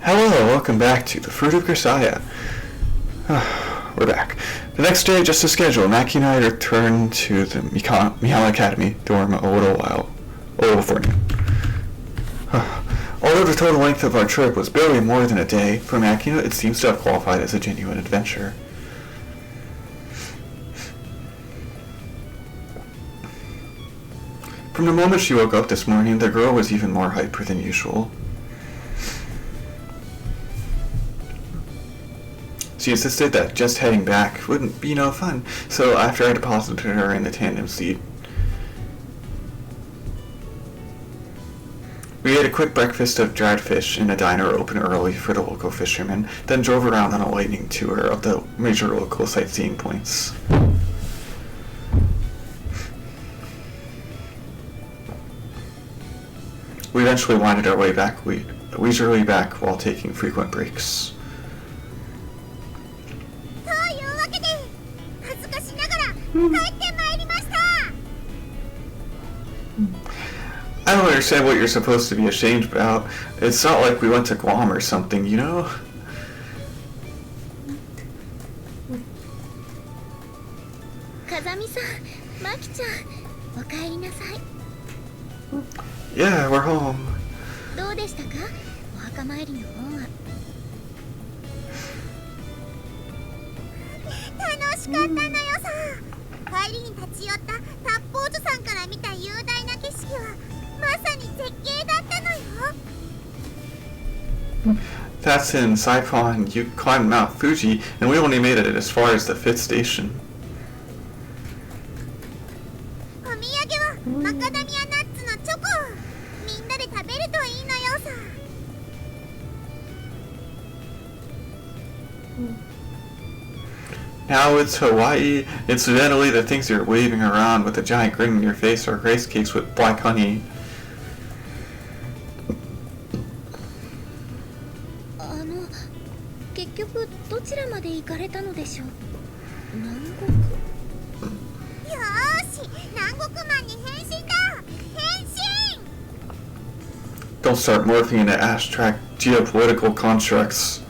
Hello, welcome back to the Fruit of Grisaia. We're back. The next day, just as scheduled, Makina and I returned to the Mikina Academy dorm a little before noon. Although the total length of our trip was barely more than a day, for Makina it seems to have qualified as a genuine adventure. From the moment she woke up this morning, the girl was even more hyper than usual. She insisted that just heading back wouldn't be no fun, so after I deposited her in the tandem seat, we ate a quick breakfast of dried fish in a diner open early for the local fishermen, then drove around on a lightning tour of the major local sightseeing points. We eventually winded our way back leisurely back while taking frequent breaks. I don't understand what you're supposed to be ashamed about. It's not like we went to Guam or something, you know? Yeah, we're home. That's in Saipan. You climbed Mount Fuji, and we only made it as far as the 5th station. Now it's Hawaii. Incidentally, the things you're waving around with a giant grin on your face are rice cakes with black honey. Don't start morphing into abstract geopolitical constructs.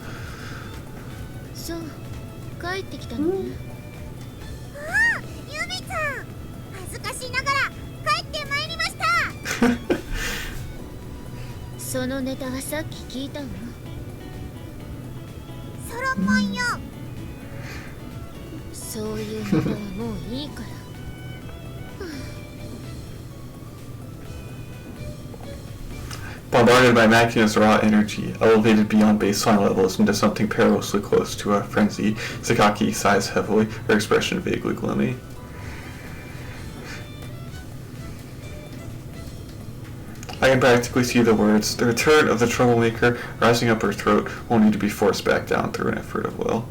Bombarded by Makina's raw energy, elevated beyond baseline levels into something perilously close to a frenzy, Sakaki sighs heavily, her expression vaguely gloomy. I can practically see the words, "The return of the troublemaker," rising up her throat, only to be forced back down through an effort of will.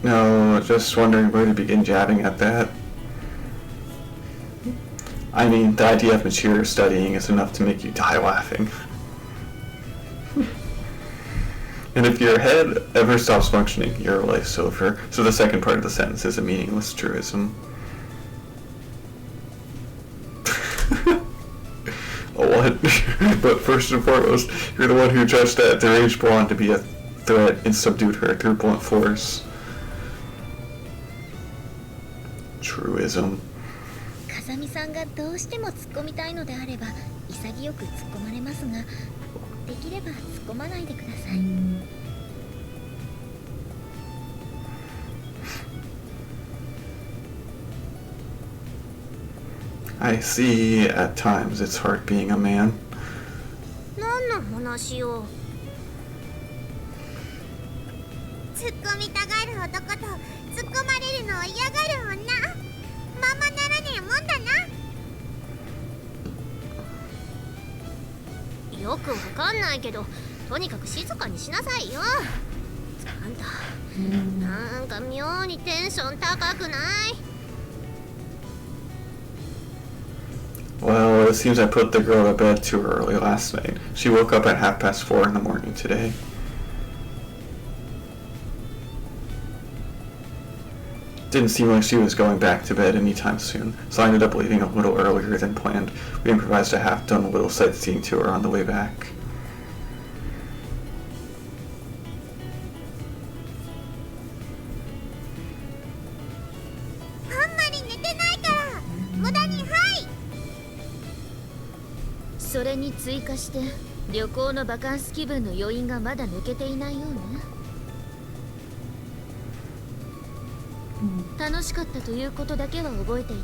No, just wondering where to begin jabbing at that. I mean, the idea of mature studying is enough to make you die laughing. And if your head ever stops functioning, your life's over. So the second part of the sentence is a meaningless truism. What? But first and foremost, you're the one who judged that deranged blonde to be a threat and subdued her through blunt force. Truism. さみさんがどうしても突っ込みたいのであれば潔く突っ込まれますが、できれば突っ込まないでください。I see at times it's hard being a man. 何の話よ。突っ込みたがる男と突っ込まれるのを嫌がる女、ままならねえもんだな。よくわかんないけど、とにかく静かにしなさいよ。あんた、なんか妙にテンション高くない？ Well, it seems I put the girl to bed too early last night. She woke up at 4:30 in the morning today. Didn't seem like she was going back to bed anytime soon, so I ended up leaving a little earlier than planned. We improvised a half-done little sightseeing tour on the way back. あんまり寝てないから無駄に。はい。それに追加して旅行のバカンス気分の余韻がまだ抜けていないようね。楽しかったということだけは覚えていて、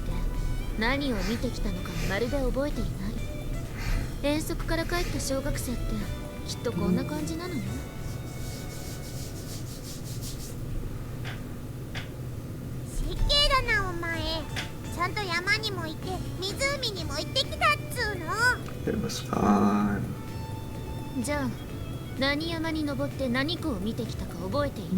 何を見てきたのかまるで覚えていない。遠足から帰った小学生ってきっとこんな感じなのね。失敬だなお前。ちゃんと山にも行って湖にも行ってきたっつうの。 It was fun. じゃあ何山に登って何湖を見てきたか覚えている？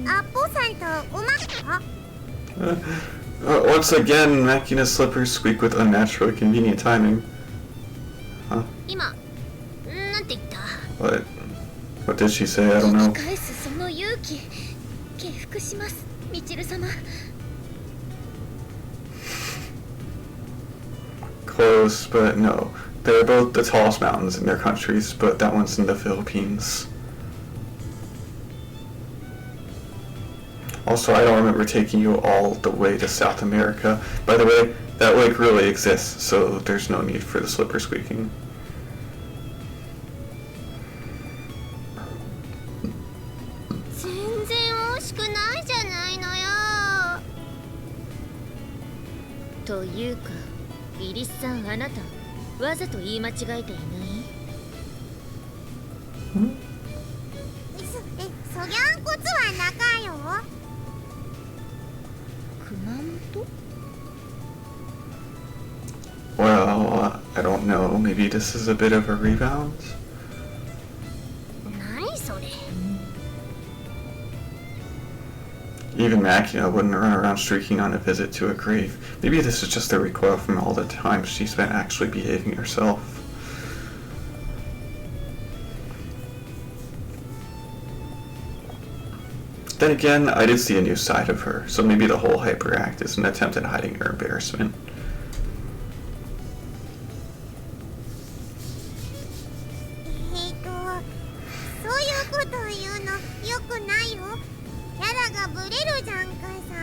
アポさんとおまか。 Once again, Makina's slippers squeak with unnaturally convenient timing. Huh? 今なんて言った？ What did she say? I don't know. 返すその勇気、敬服します、みちる様。Close, but no. They're both the tallest mountains in their countries, but that one's in the Philippines. Also, I don't remember taking you all the way to South America. By the way, that lake really exists, so there's no need for the slipper squeaking. 全然惜しくないじゃないのよ。というかイリスさん、あなたわざと言い間違えていない？そぎゃんこつは仲よ。熊本？ Well, I don't know. Maybe this is a bit of a rebound? 何それ。 Even Makina wouldn't run around streaking on a visit to a grave. Maybe this is just a recoil from all the time she spent actually behaving herself. Then again, I did see a new side of her, so maybe the whole hyperact is an attempt at hiding her embarrassment. そういうこと言うのよくないよ。キャラがブレるじゃんかさ。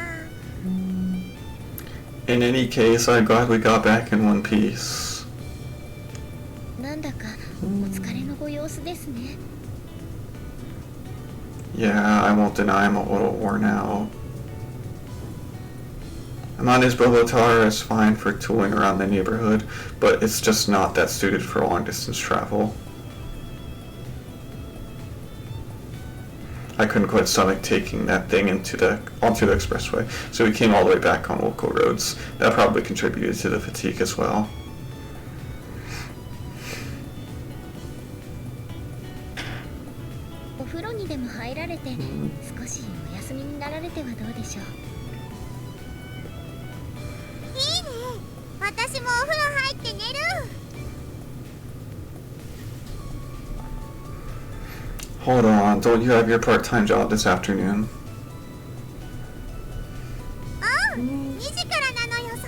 In any case, I'm glad we got back in one piece. なんだかお疲れのご様子ですね。Yeah, I won't deny I'm a little worn out. Amani's Bobotar is fine for tooling around the neighborhood, but it's just not that suited for long-distance travel. I couldn't quite stomach taking that thing onto the expressway, so we came all the way back on local roads. That probably contributed to the fatigue as well. お風呂にでも入られて少しお休みになられてはどうでしょう。いいね。私もお風呂入って寝る。 Hold on, don't you have your part-time job this afternoon? 2時からなのよさ。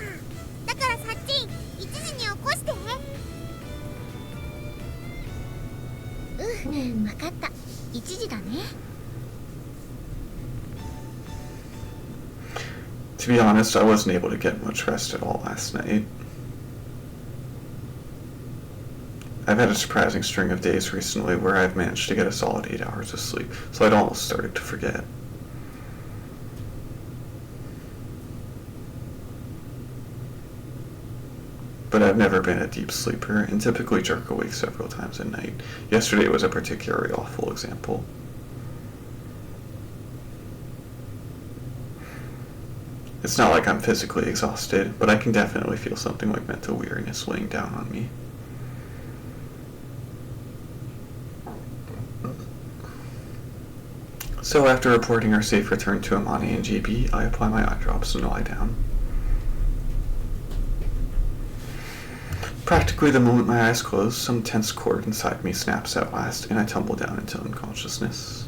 だからさっちん1時に起こして。分かった。1時だね。To be honest, I wasn't able to get much rest at all last night. I've had a surprising string of days recently where I've managed to get a solid 8 hours of sleep, so I'd almost started to forget. But I've never been a deep sleeper and typically jerk awake several times at night. Yesterday was a particularly awful example. It's not like I'm physically exhausted, but I can definitely feel something like mental weariness weighing down on me. So after reporting our safe return to Amani and GB, I apply my eye drops and lie down. Practically the moment my eyes close, some tense cord inside me snaps at last, and I tumble down into unconsciousness.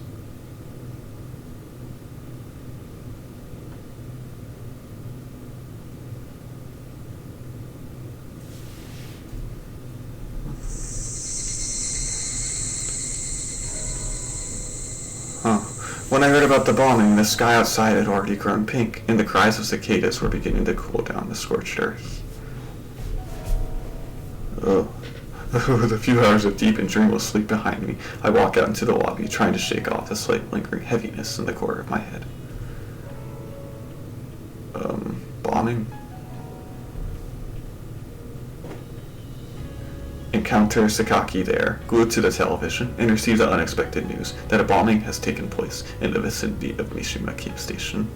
When I heard about the bombing, the sky outside had already grown pink, and the cries of cicadas were beginning to cool down the scorched earth. With a few hours of deep and dreamless sleep behind me, I walk out into the lobby, trying to shake off the slight lingering heaviness in the core of my head. Bombing? Encounter Sakaki there, glued to the television, and receive the unexpected news that a bombing has taken place in the vicinity of Mishima Camp Station.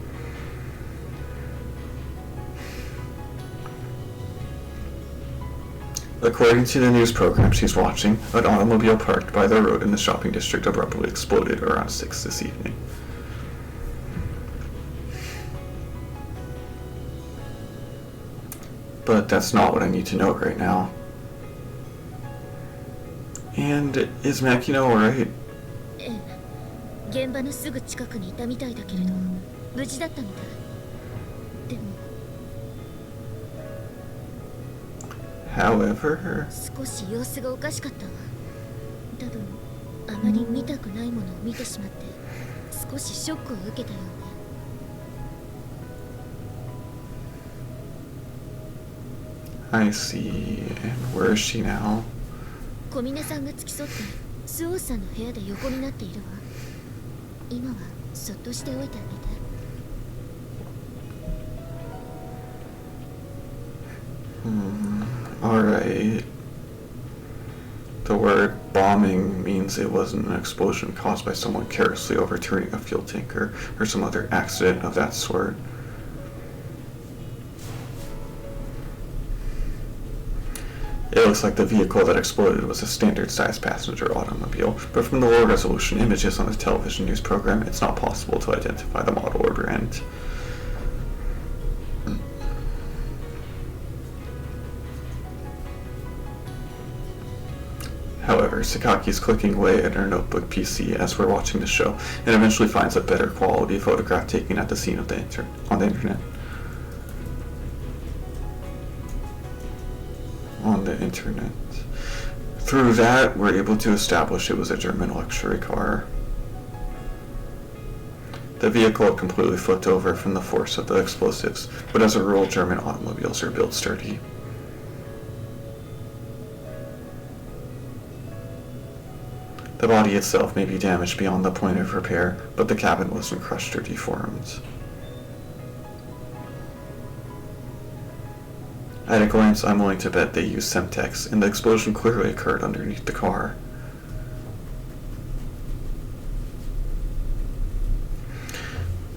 According to the news program she's watching, an automobile parked by the road in the shopping district abruptly exploded around 6 this evening. But that's not what I need to know right now. And is Makina alright? 現場のすぐ近くにいたみたいだけれど、無事だったみたい。でも However... 少し様子がおかしかったわ。多分あまり見たくないものを見てしまって、少しショックを受けたようね。 I see. And where is she now? 小峰さんが付き添ってスオーさんの部屋で横になっているわ。今はそっとしておいてあげて。Alright. The word bombing means it wasn't an explosion caused by someone carelessly overturning a fuel tanker or some other accident of that sort. It looks like the vehicle that exploded was a standard-sized passenger automobile, but from the low-resolution images on the television news program, it's not possible to identify the model or brand. However, Sakaki is clicking away at her notebook PC as we're watching the show, and eventually finds a better quality photograph taken at the scene of on the internet. Through that, we're able to establish it was a German luxury car. The vehicle had completely flipped over from the force of the explosives, but as a rule, German automobiles are built sturdy. The body itself may be damaged beyond the point of repair, but the cabin wasn't crushed or deformed. At a glance, I'm willing to bet they used Semtex, and the explosion clearly occurred underneath the car.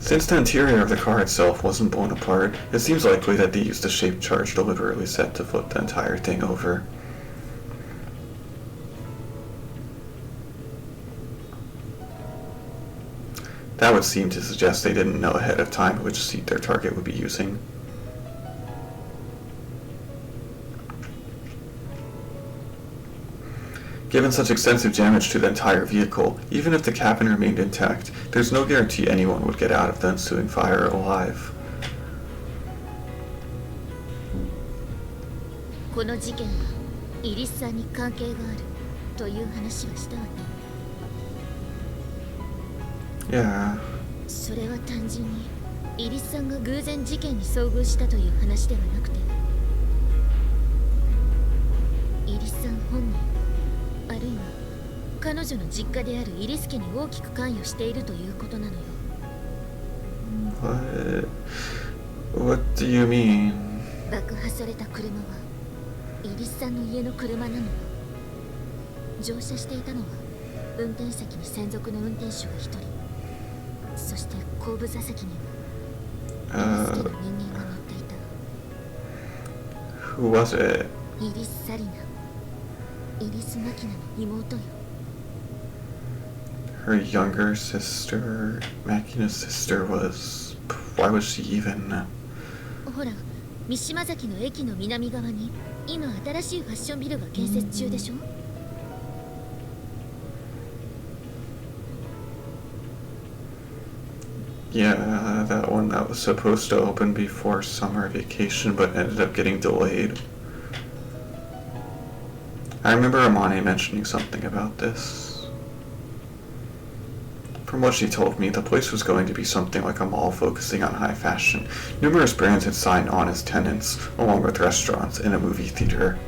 Since the interior of the car itself wasn't blown apart, it seems likely that they used a shaped charge deliberately set to flip the entire thing over. That would seem to suggest they didn't know ahead of time which seat their target would be using. Given such extensive damage to the entire vehicle, even if the cabin remained intact, there's no guarantee anyone would get out of the ensuing fire alive. この事件はイリスさんに関係があるという話はしたわね。Yeah. それは単純にイリスさんが偶然事件に遭遇したという話ではなくて、イリスさん本人、あるいは彼女の実家であるイリス家に大きく関与しているということなのよ。What do you mean? 爆破された車はイリスさんの家の車なのよ。乗車していたのは運転席に専属の運転手が1人、そして後部座席にはイリス家の人間が乗っていた。 Who was it? イリス・サリナ、イリス・マキナの妹よ。 Her younger sister, Makina's sister was... Why was she even... ほら、三島崎の駅の南側に今新しいファッションビルが建設中でしょ。Yeah, that one that was supposed to open before summer vacation but ended up getting delayed. I remember Amane mentioning something about this. From what she told me, the place was going to be something like a mall focusing on high fashion. Numerous brands had signed on as tenants, along with restaurants and a movie theater.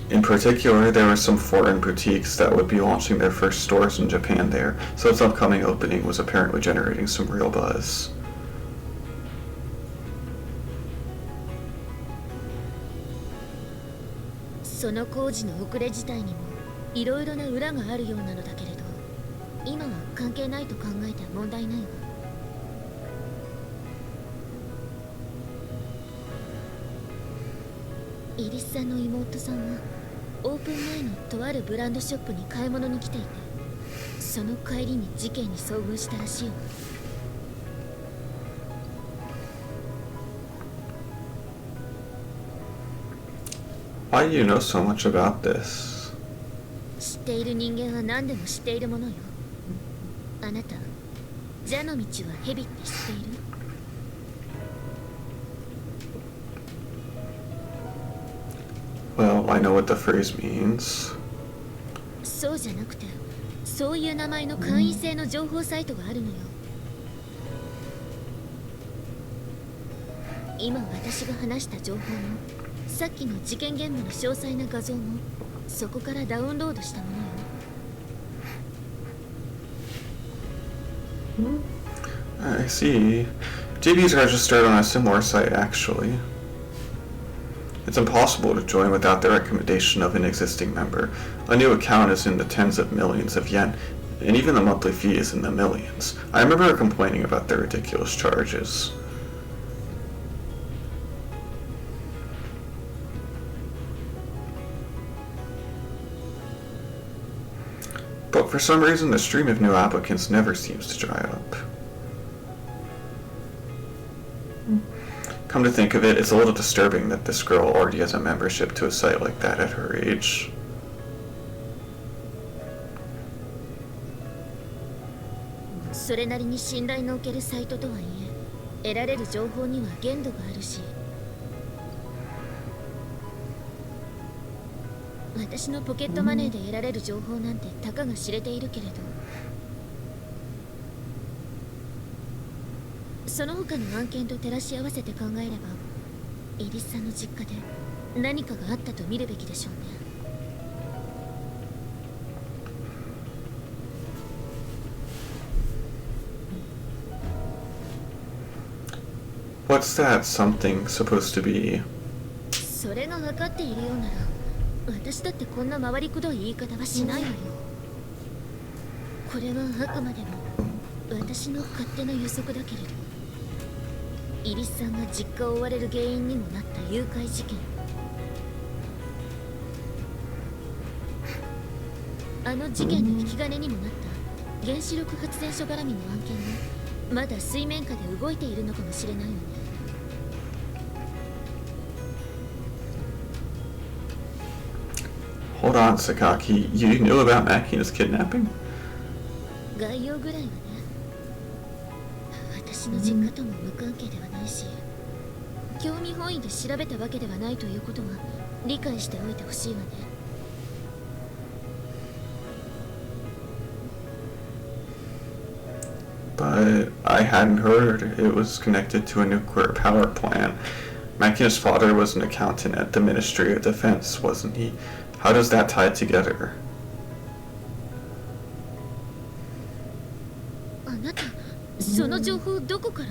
In particular, there were some foreign boutiques that would be launching their first stores in Japan there, so its upcoming opening was apparently generating some real buzz. その工事の遅れ自体にもいろいろな裏があるようなのだけれど、今は関係ないと考えては問題ないわ。イリスさんの妹さんはオープン前のとあるブランドショップに買い物に来ていて、その帰りに事件に遭遇したらしいわ。Why do you know so much about this? 知っている人間は何でも知っているものよ。あなた、蛇の道は蛇って知っている？ Well, I know what the phrase means. そうじゃなくて、そういう名前の会員制の情報サイトがあるのよ。今私が話した情報も、さっきの事件現場の詳細な画像も、そこからダウンロードしたものよ。I see. JB's registered on a similar site, actually. It's impossible to join without the recommendation of an existing member. A new account is in the tens of millions of yen, and even the monthly fee is in the millions. I remember her complaining about their ridiculous charges. But for some reason, the stream of new applicants never seems to dry up. Come to think of it, it's a little disturbing that this girl already has a membership to a site like that at her age. それなりに信頼のおけるサイトとはいえ、得られる情報には限度があるし、私のポケットマネーで得られる情報なんてたかが知れているけれど、その他の案件と照らし合わせて考えれば、イリスさんの実家で何かがあったと見るべきでしょうね。What's that something supposed to be? それが分かっているようなら、私だってこんな回りくどい言い方はしないわよ。これはあくまでも私の勝手な予測だけれど、イリスさんが実家を追われる原因にもなった誘拐事件、あの事件の引き金にもなった原子力発電所絡みの案件がまだ水面下で動いているのかもしれないわね。Hold on, Sakaki. You knew about Makina's kidnapping? 概要ぐらいはね。私の実家とも無関係ではないし、興味本位で調べたわけではないということは理解しておいてほしいわね。But I hadn't heard it was connected to a nuclear power plant. Makina's father was an accountant at the Ministry of Defense, wasn't he? How does that tie together? あなたその情報どこから？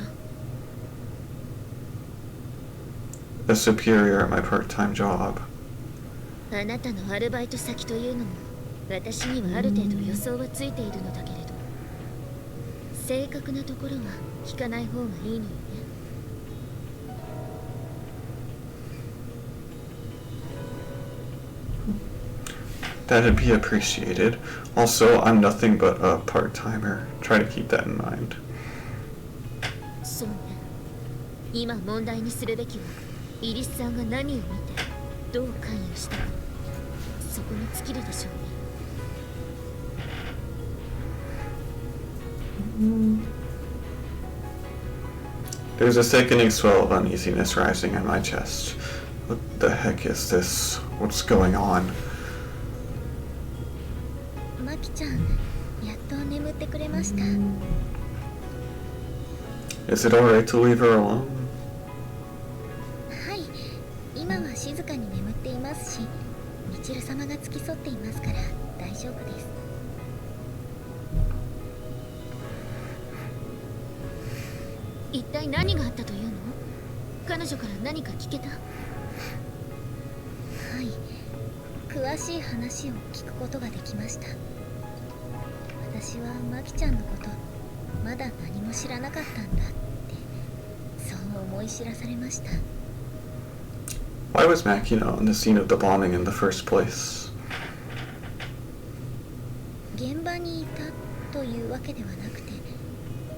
A superior at my part-time job. あなたのアルバイト先というのも私にはある程度予想はついているのだけれど、正確なところは聞かない方がいいのよね。 That'd be appreciated. Also, I'm nothing but a part-timer. Try to keep that in mind. そうね。今問題にするべきはイリスさんが何を見てどう関与したか、そこに尽きるでしょうね。 There's a sickening swell of uneasiness rising in my chest. What the heck is this? What's going on? マキちゃん、やっと眠ってくれました。 Is it alright to leave her alone? はい、今は静かに眠っていますし、みちる様が付き添っていますから大丈夫です。 一体何があったというの？彼女から何か聞けた？はい、詳しい話を聞くことができました。私はマキちゃんのことまだ何も知らなかったんだって、そう思い知らされました。 Why was Makina on the scene of the bombing in the first place? 現場にいたというわけではなくて、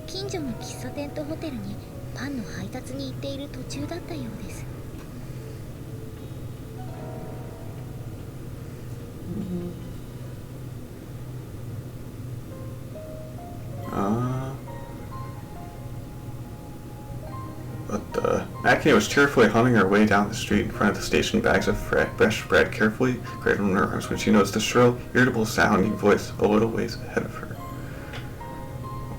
近所の喫茶店とホテルにパンの配達に行っている途中だったようです。 Makina was cheerfully humming her way down the street in front of the station, bags of fresh bread carefully cradled in her arms when she noticed the shrill, irritable sounding voice a little ways ahead of her.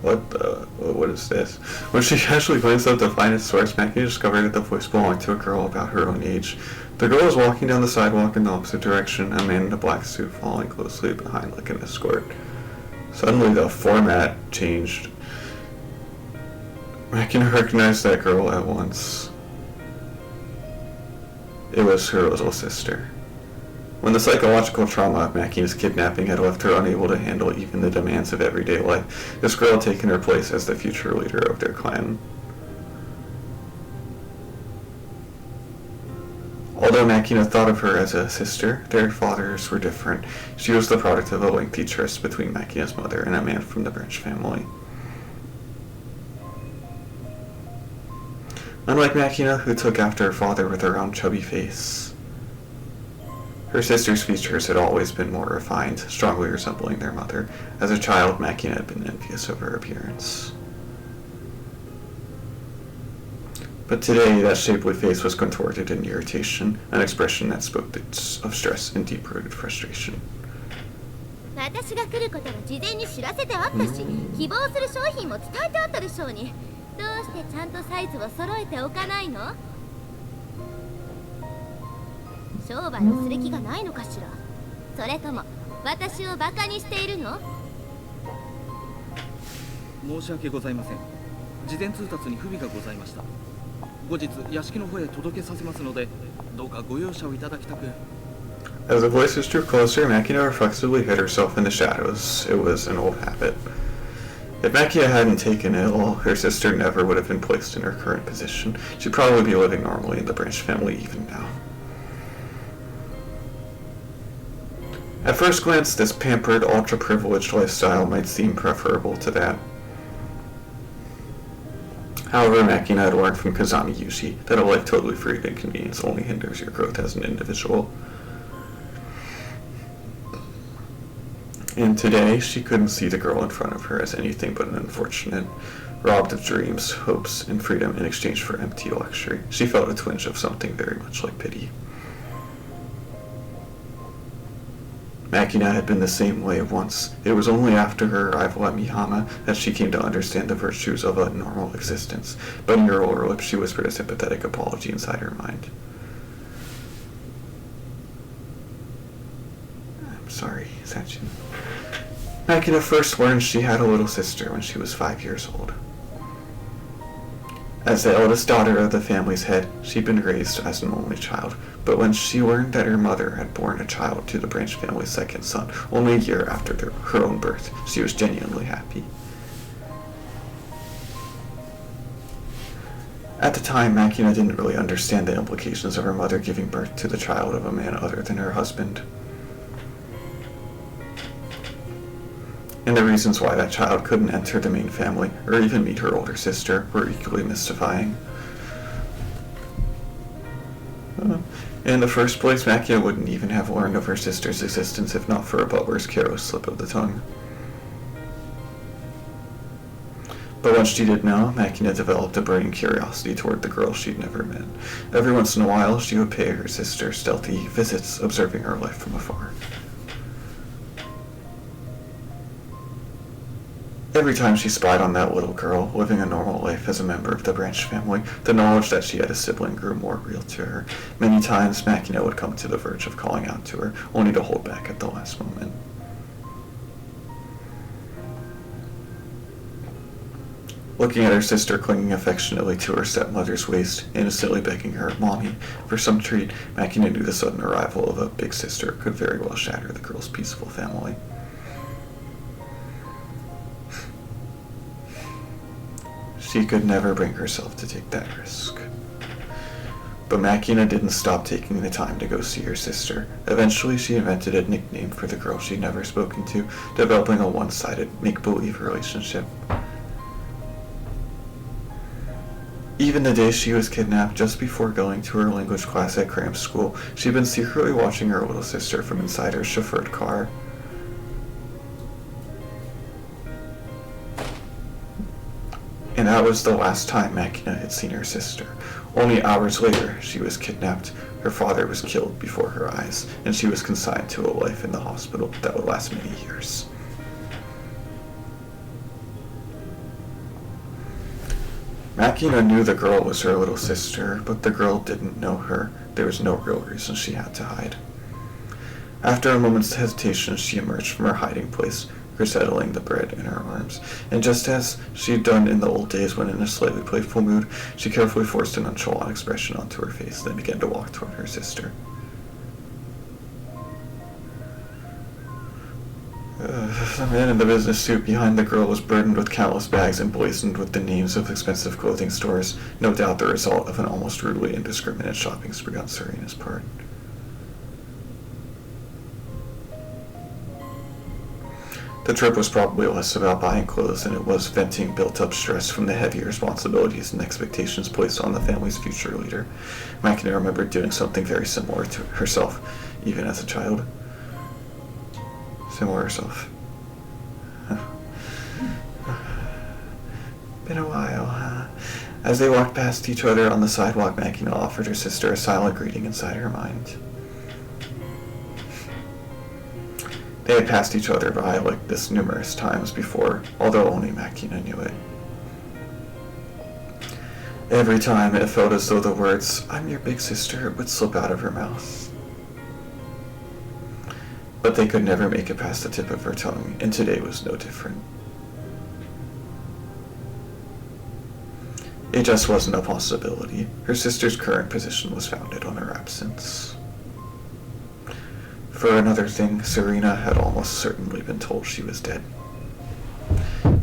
What is this? When she casually glanced up to find its source, Makina discovered that the voice belonged to a girl about her own age. The girl was walking down the sidewalk in the opposite direction, a man in a black suit following closely behind like an escort. Suddenly the format changed. Makina recognized that girl at once. It was her little sister. When the psychological trauma of Makina's kidnapping had left her unable to handle even the demands of everyday life, this girl had taken her place as the future leader of their clan. Although Makina thought of her as a sister, their fathers were different. She was the product of a lengthy tryst between Makina's mother and a man from the Branch family. Unlike Makina, who took after her father with her own chubby face, her sister's features had always been more refined, strongly resembling their mother. As a child, Makina had been envious of her appearance. But today, that shapely face was contorted in irritation, an expression that spoke of stress and deep-rooted frustration. 私が来ることは事前に知らせてあったし、希望する商品も伝えてあったでしょうに。どうしてちゃんとサイズを揃えておかないの？商売をする気がないのかしら。それとも私をバカにしているの？申し訳ございません。事前通達に不備がございました。後日屋敷の方へ届けさせますので、どうかご容赦をいただきたく。 As the voices drew closer, Makina reflexively hid herself in the shadows. It was an old habit. If Makina hadn't taken ill, her sister never would have been placed in her current position. She'd probably be living normally in the Branch family even now. At first glance, this pampered, ultra-privileged lifestyle might seem preferable to that. However, Makina had learned from Kazami Yushi that a life totally free of inconvenience only hinders your growth as an individual. And today, she couldn't see the girl in front of her as anything but an unfortunate, robbed of dreams, hopes, and freedom in exchange for empty luxury. She felt a twinge of something very much like pity. Makina had been the same way once. It was only after her arrival at Mihama that she came to understand the virtues of a normal existence. Biting her lower lip, she whispered a sympathetic apology inside her mind. I'm sorry, Sachin. Makina first learned she had a little sister when she was 5 years old. As the eldest daughter of the family's head, she'd been raised as an only child, but when she learned that her mother had borne a child to the Branch family's second son, only a year after her own birth, she was genuinely happy. At the time, Makina didn't really understand the implications of her mother giving birth to the child of a man other than her husband, and the reasons why that child couldn't enter the main family or even meet her older sister were equally mystifying. In the first place, Makina wouldn't even have learned of her sister's existence if not for a butler's careless slip of the tongue. But once she did know, Makina developed a burning curiosity toward the girl she'd never met. Every once in a while, she would pay her sister stealthy visits, observing her life from afar. Every time she spied on that little girl, living a normal life as a member of the Branch family, the knowledge that she had a sibling grew more real to her. Many times, Makina would come to the verge of calling out to her, only to hold back at the last moment. Looking at her sister clinging affectionately to her stepmother's waist, innocently begging her, "Mommy," for some treat, Makina knew the sudden arrival of a big sister could very well shatter the girl's peaceful family. She could never bring herself to take that risk. But Makina didn't stop taking the time to go see her sister. Eventually, she invented a nickname for the girl she'd never spoken to, developing a one-sided, make-believe relationship. Even the day she was kidnapped, just before going to her language class at cram school, she'd been secretly watching her little sister from inside her chauffeured car. And that was the last time Makina had seen her sister. Only hours later, she was kidnapped, her father was killed before her eyes, and she was consigned to a life in the hospital that would last many years. Makina knew the girl was her little sister, but the girl didn't know her. There was no real reason she had to hide. After a moment's hesitation, she emerged from her hiding place, resettling the bread in her arms, and just as she'd done in the old days when in a slightly playful mood, she carefully forced a nonchalant expression onto her face, then began to walk toward her sister. The man in the business suit behind the girl was burdened with countless bags emblazoned with the names of expensive clothing stores, no doubt the result of an almost rudely indiscriminate shopping spree on Sarina's part. The trip was probably less about buying clothes than it was venting built-up stress from the heavy responsibilities and expectations placed on the family's future leader. Makina remembered doing something very similar to herself, even as a child. Similar herself. Been a while, huh? As they walked past each other on the sidewalk, Makina offered her sister a silent greeting inside her mind. They had passed each other by like this numerous times before, although only Makina knew it. Every time it felt as though the words, "I'm your big sister," would slip out of her mouth. But they could never make it past the tip of her tongue, and today was no different. It just wasn't a possibility. Her sister's current position was founded on her absence. For another thing, Sarina had almost certainly been told she was dead.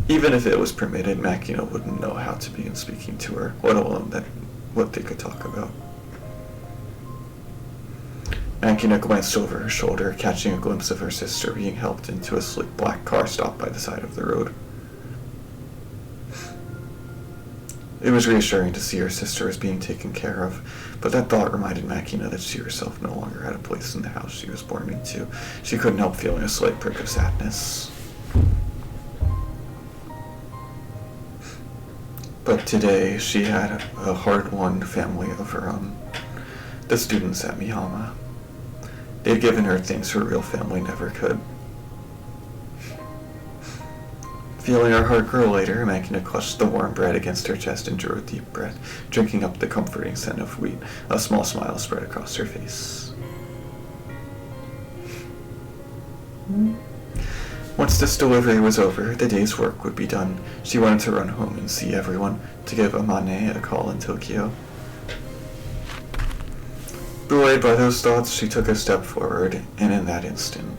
Even if it was permitted, Makina wouldn't know how to begin speaking to her, let alone what they could talk about. Makina glanced over her shoulder, catching a glimpse of her sister being helped into a sleek black car stopped by the side of the road. It was reassuring to see her sister was being taken care of, but that thought reminded Makina that she herself no longer had a place in the house she was born into. She couldn't help feeling a slight prick of sadness. But today, she had a hard-won family of her own, the students at Mihama. They'd given her things her real family never could. Feeling her heart grow lighter, Makina clutched the warm bread against her chest and drew a deep breath, drinking up the comforting scent of wheat. A small smile spread across her face. Once this delivery was over, the day's work would be done. She wanted to run home and see everyone, to give Amane a call in Tokyo. Buoyed by those thoughts, she took a step forward, and in that instant,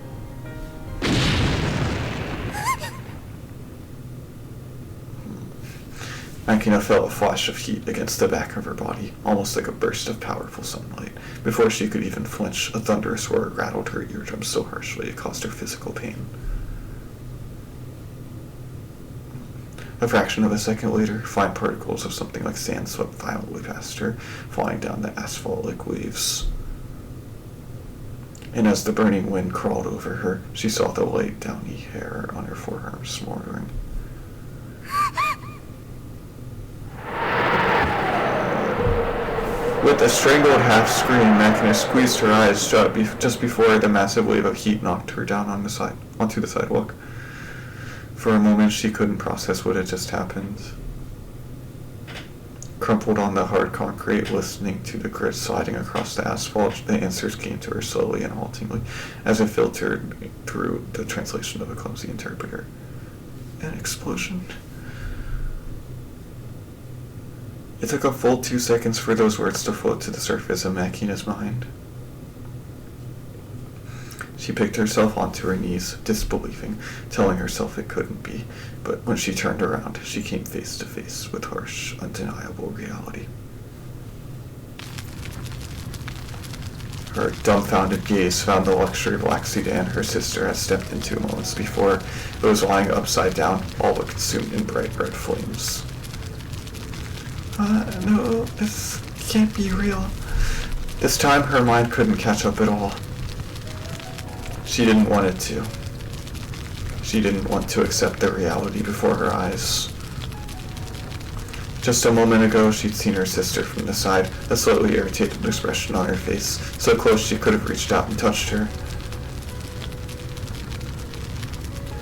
Makina felt a flash of heat against the back of her body, almost like a burst of powerful sunlight. Before she could even flinch, a thunderous roar rattled her eardrums so harshly it caused her physical pain. A fraction of a second later, fine particles of something like sand swept violently past her, flying down the asphalt like waves. And as the burning wind crawled over her, she saw the light downy hair on her forearm smoldering. With a strangled half-scream, Makina squeezed her eyes shut just before the massive wave of heat knocked her down onto the sidewalk. For a moment, she couldn't process what had just happened. Crumpled on the hard concrete, listening to the grit sliding across the asphalt, the answers came to her slowly and haltingly, as it filtered through the translation of a clumsy interpreter. An explosion? It took a full 2 seconds for those words to float to the surface of Makina's mind. She picked herself onto her knees, disbelieving, telling herself it couldn't be, but when she turned around, she came face to face with harsh, undeniable reality. Her dumbfounded gaze found the luxury black sedan her sister had stepped into moments before. It was lying upside down, all but consumed in bright red flames. No, this can't be real. This time her mind couldn't catch up at all. She didn't want it to. She didn't want to accept the reality before her eyes. Just a moment ago, she'd seen her sister from the side, a slightly irritated expression on her face, so close she could have reached out and touched her.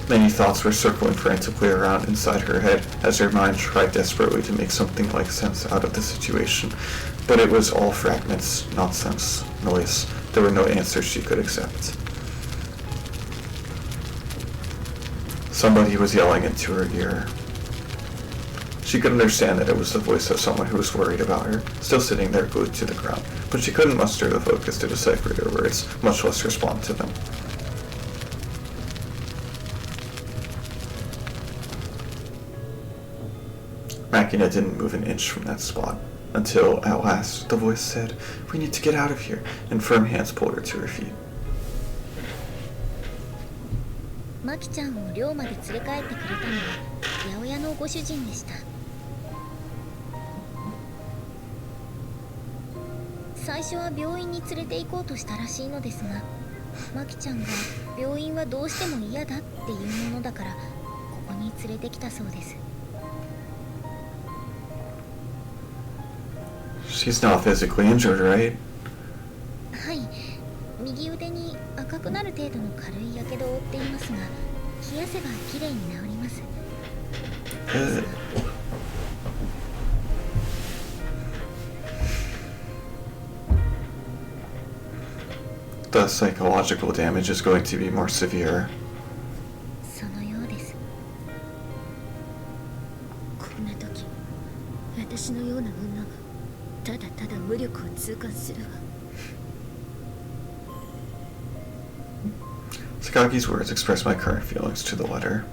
Many thoughts were circling frantically around inside her head as her mind tried desperately to make something like sense out of the situation. But it was all fragments, nonsense, noise. There were no answers she could accept. Somebody was yelling into her ear. She could understand that it was the voice of someone who was worried about her, still sitting there glued to the ground, but she couldn't muster the focus to decipher their words, much less respond to them. Makina didn't move an inch from that spot, until, at last, the voice said, "We need to get out of here," and firm hands pulled her to her feet. マキちゃんを寮まで連れ帰ってくれたのは八百屋のご主人でした。最初は病院に連れて行こうとしたらしいのですが、マキちゃんが病院はどうしても嫌だっていうものだからここに連れてきたそうです。 She's not physically injured, right? はい、右腕に赤くなる程度の軽いやけどを負っていますが、冷やせばきれいに治ります。The psychological damage is going to be more severe. そのようです。こんな時、私のような女がただただ無力を痛感するわ。Sakagi's words express my current feelings to the letter.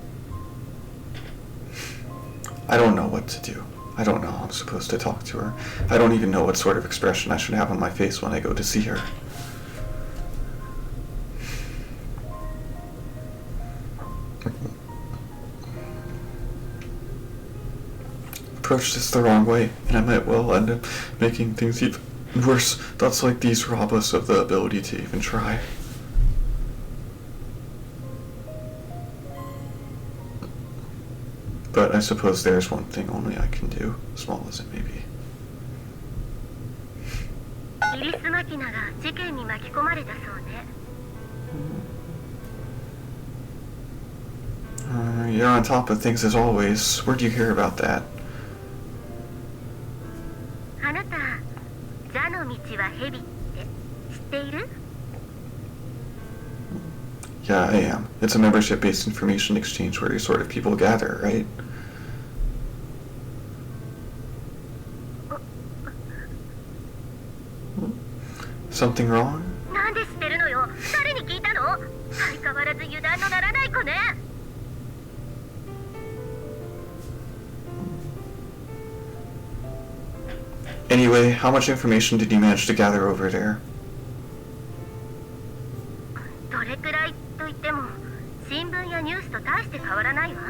I don't know what to do. I don't know how I'm supposed to talk to her. I don't even know what sort of expression I should have on my face when I go to see her. Approach this the wrong way, and I might well end up making things even worse. Thoughts like these rob us of the ability to even try. But I suppose there's one thing only I can do, small as it may be. イリス・マキナが事件に巻き込まれたそうね。You're on top of things as always. Where'd you hear about that? あなた、蛇の道は蛇って知っている？ Yeah, I am. It's a membership-based information exchange where you sort of people gather, right? Something wrong? なんで知ってるのよ。誰に聞いたの？相変わらず油断のならない子ね。Anyway, how much information did you manage to gather over there? どれくらいと言っても新聞やニュースと大して変わらないわ。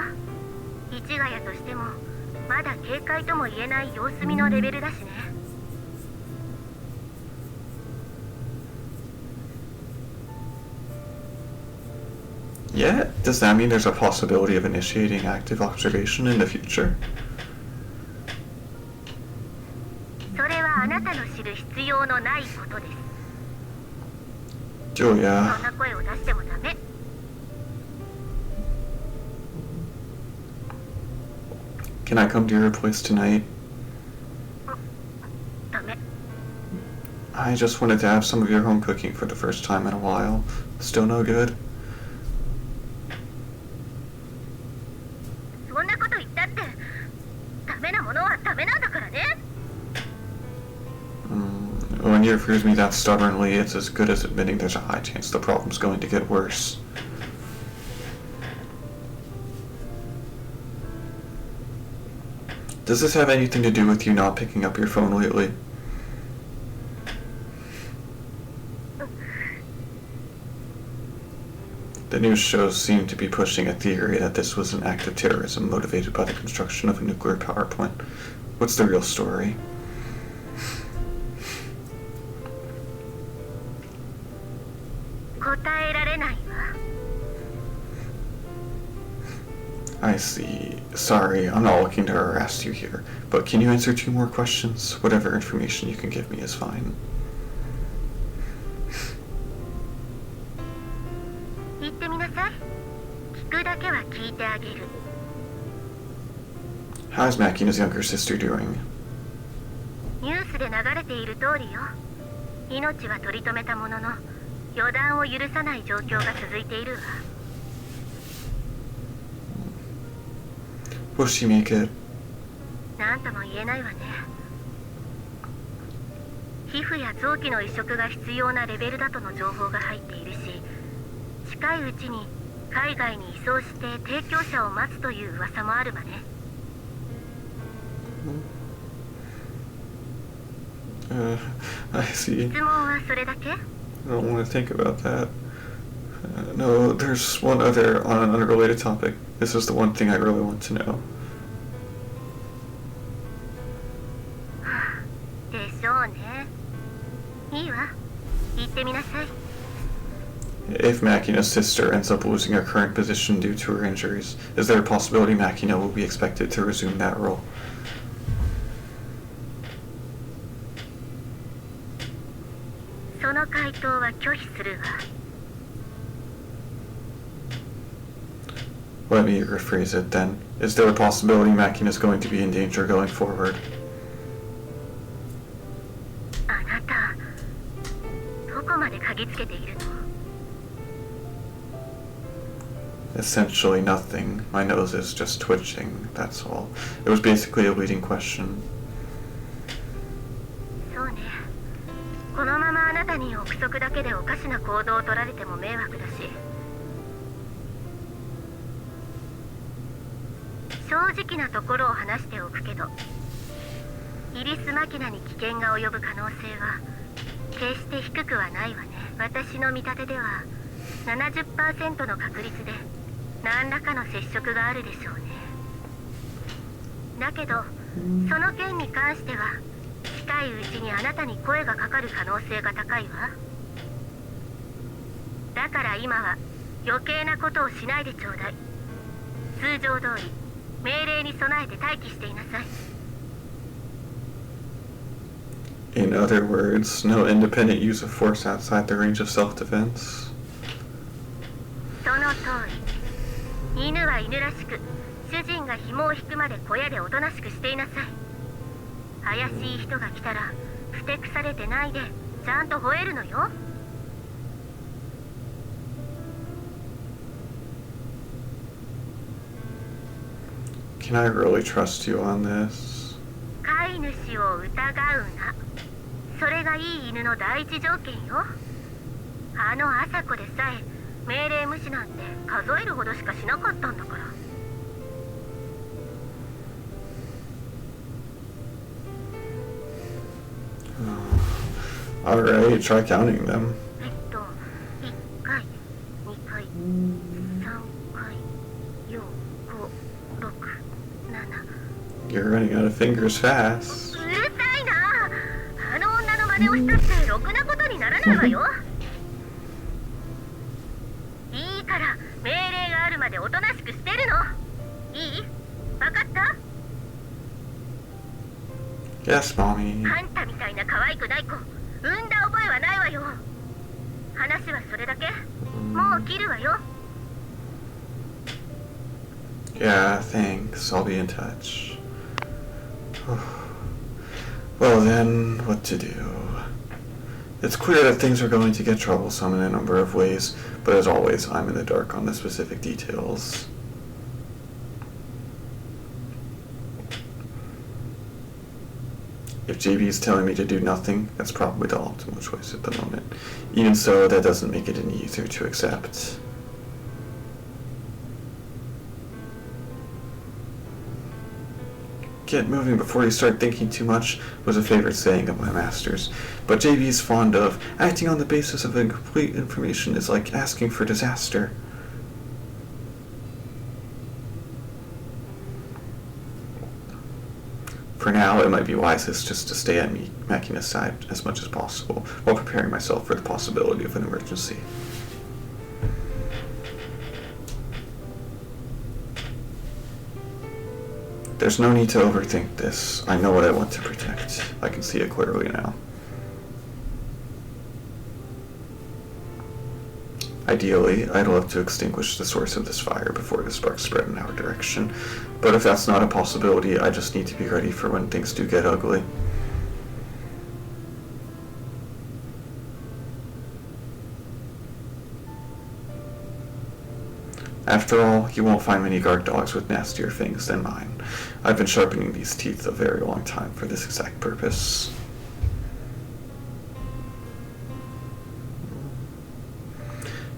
市ヶ谷としてもまだ警戒とも言えない様子見のレベルだしね。Yeah? Does that mean there's a possibility of initiating active observation in the future? それはあなたの知る必要のないことです。 Julia. そんな声を出してもダメ。 Can I come to your place tonight? ダメ。 I just wanted to have some of your home cooking for the first time in a while. Still no good? そんなこと言ったってダメなものはダメなんだからね。 When you refuse me that stubbornly, it's as good as admitting there's a high chance the problem's going to get worse. Does this have anything to do with you not picking up your phone lately? The news shows seem to be pushing a theory that this was an act of terrorism motivated by the construction of a nuclear power plant. What's the real story? I see. Sorry, I'm not looking to harass you here, but can you answer 2 more questions? Whatever information you can give me is fine. 言ってみなさい。聞くだけは聞いてあげる。 How's Makina's younger sister doing? ニュースで流れている通りよ。命は取り留めたものの、予断を許さない状況が続いているわ。 Will she make it? なんとも言えないわね。皮膚や臓器の移植が必要なレベルだとの情報が入っているし、近いうちに海外に移送して提供者を待つという噂もあるわね。I see. 質問はそれだけ？ I don't want to think about that. No, there's one other on an unrelated topic. This is the one thing I really want to know. でしょうね。いいわ。言ってみなさい。 If Makina's sister ends up losing her current position due to her injuries, is there a possibility Makina will be expected to resume that role? その回答は拒否するわ。 Let me rephrase it then. Is there a possibility Makina is going to be in danger going forward? あなた、どこまで嗅ぎつけているの？ Essentially nothing. My nose is just twitching, that's all. It was basically a leading question. そうね。このままあなたに憶測だけでおかしな行動を取られても迷惑だし。正直なところを話しておくけど、イリス・マキナに危険が及ぶ可能性は決して低くはないわね。私の見立てでは 70% の確率で何らかの接触があるでしょうね。だけどその件に関しては近いうちにあなたに声がかかる可能性が高いわ。だから今は余計なことをしないでちょうだい。通常通り命令に備えて待機していなさい。 In other words, no independent use of force outside the range of self-defense. その通り。犬は犬らしく、主人が紐を引くまで小屋でおとなしくしていなさい。怪しい人が来たらふてくされてないでちゃんと吠えるのよ。Can I really trust you on this? 飼い主を疑うな。それがいい犬の第一条件よ。あの朝子でさえ命令無視なんて数えるほどしかしなかったんだから。Alright, try counting them. 1回、2回、3回、4、5、6、7。 You're running out of fingers fast. うるさいな。あの女の真似をしたってろくなことにならないわよ。いいから命令があるまでおとなしくしてるの。いい？わかった？ Yes, mommy. あんたみたいな可愛くない子、産んだ覚えはないわよ。話はそれだけ？もう切るわよ。 Yeah, thanks. I'll be in touch. Well then, what to do? It's clear that things are going to get troublesome in a number of ways, but as always, I'm in the dark on the specific details. If JB is telling me to do nothing, that's probably the optimal choice at the moment. Even so, that doesn't make it any easier to accept. Get moving before you start thinking too much was a favorite saying of my master's, but JB is fond of acting on the basis of incomplete information is like asking for disaster. For now, it might be wisest just to stay at Makina's side as much as possible, while preparing myself for the possibility of an emergency. There's no need to overthink this. I know what I want to protect. I can see it clearly now. Ideally, I'd love to extinguish the source of this fire before the sparks spread in our direction, but if that's not a possibility, I just need to be ready for when things do get ugly. After all, you won't find many guard dogs with nastier fangs than mine. I've been sharpening these teeth a very long time for this exact purpose.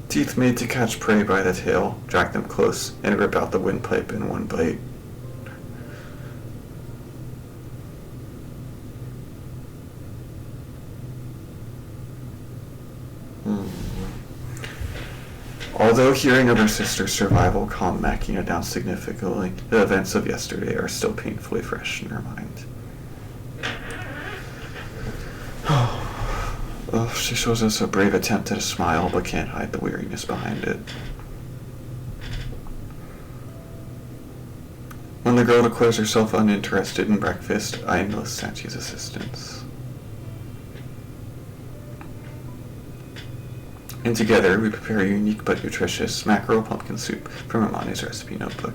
Teeth made to catch prey by the tail, drag them close, and rip out the windpipe in one bite. Although hearing of her sister's survival calmed Makina down significantly, the events of yesterday are still painfully fresh in her mind. Oh, she shows us a brave attempt at a smile, but can't hide the weariness behind it. When the girl declares herself uninterested in breakfast, I enlist Sanchi's assistance. And together, we prepare a unique but nutritious mackerel pumpkin soup from Amani's recipe notebook.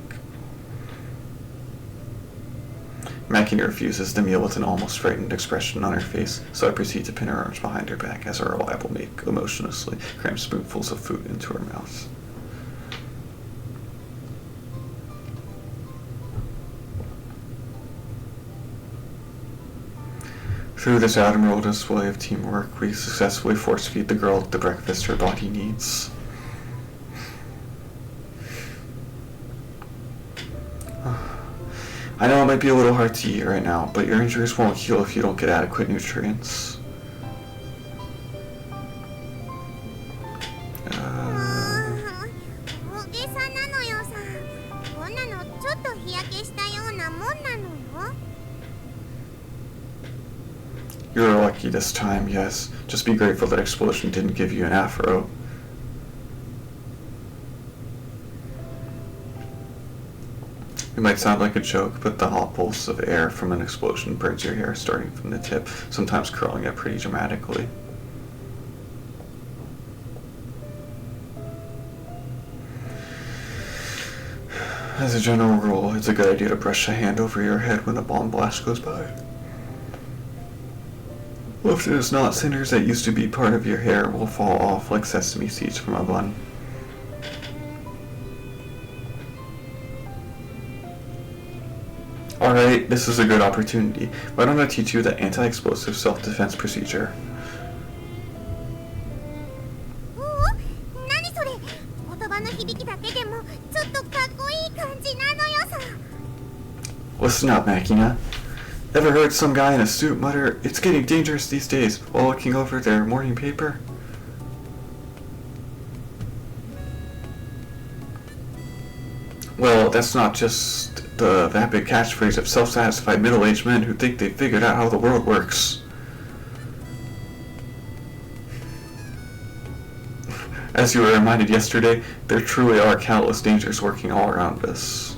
Makina refuses the meal with an almost frightened expression on her face, so I proceed to pin her arms behind her back as our reliable mate emotionlessly crams spoonfuls of food into her mouth. Through this admirable display of teamwork, we successfully force-feed the girl the breakfast her body needs. I know it might be a little hard to eat right now, but your injuries won't heal if you don't get adequate nutrients. You're lucky this time, yes. Just be grateful that explosion didn't give you an afro. It might sound like a joke, but the hot pulse of air from an explosion burns your hair starting from the tip, sometimes curling it pretty dramatically. As a general rule, it's a good idea to brush a hand over your head when a bomb blast goes by. If it is not, cinders that used to be part of your hair will fall off like sesame seeds from a bun. Alright, this is a good opportunity. Why don't I teach you the anti-explosive self-defense procedure? おお、何それ。言葉の響きだけでもちょっとかっこいい感じなのよさ。 Listen up, Makina. Ever heard some guy in a suit mutter, "It's getting dangerous these days," while looking over their morning paper? Well, that's not just the vapid catchphrase of self-satisfied middle-aged men who think they've figured out how the world works. As you were reminded yesterday, there truly are countless dangers working all around us.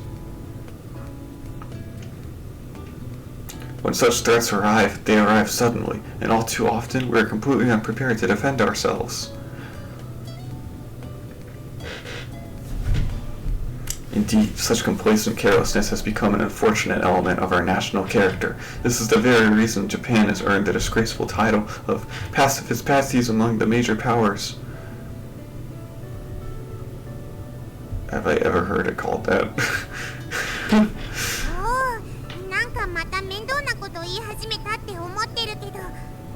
When such threats arrive, they arrive suddenly, and all too often we are completely unprepared to defend ourselves. Indeed, such complacent carelessness has become an unfortunate element of our national character. This is the very reason Japan has earned the disgraceful title of pacifist patsies among the major powers. Have I ever heard it called that? なんかまた面倒なこと言い始めたって思ってるけど、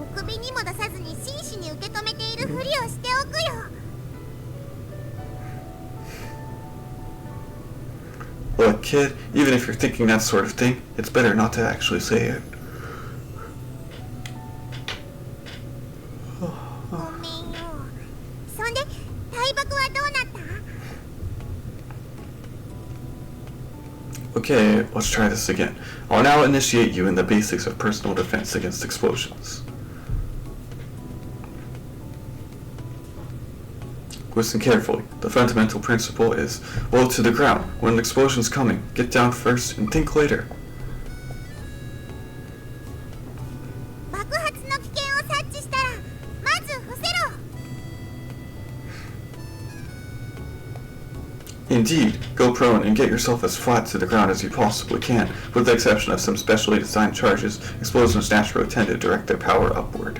お首にも出さずに真摯に受け止めているふりをしておくよ。 Look, kid, even if you're thinking that sort of thing, it's better not to actually say it. ごめんよ。そんで、大爆はどうなった？ Okay, let's try this again. I'll now initiate you in the basics of personal defense against explosions. Listen carefully. The fundamental principle is, low to the ground. When an explosion's coming, get down first and think later. 爆発の危険を察知したら、まず伏せろ。 Indeed, go prone and get yourself as flat to the ground as you possibly can. With the exception of some specially designed charges, explosions naturally tend to direct their power upward.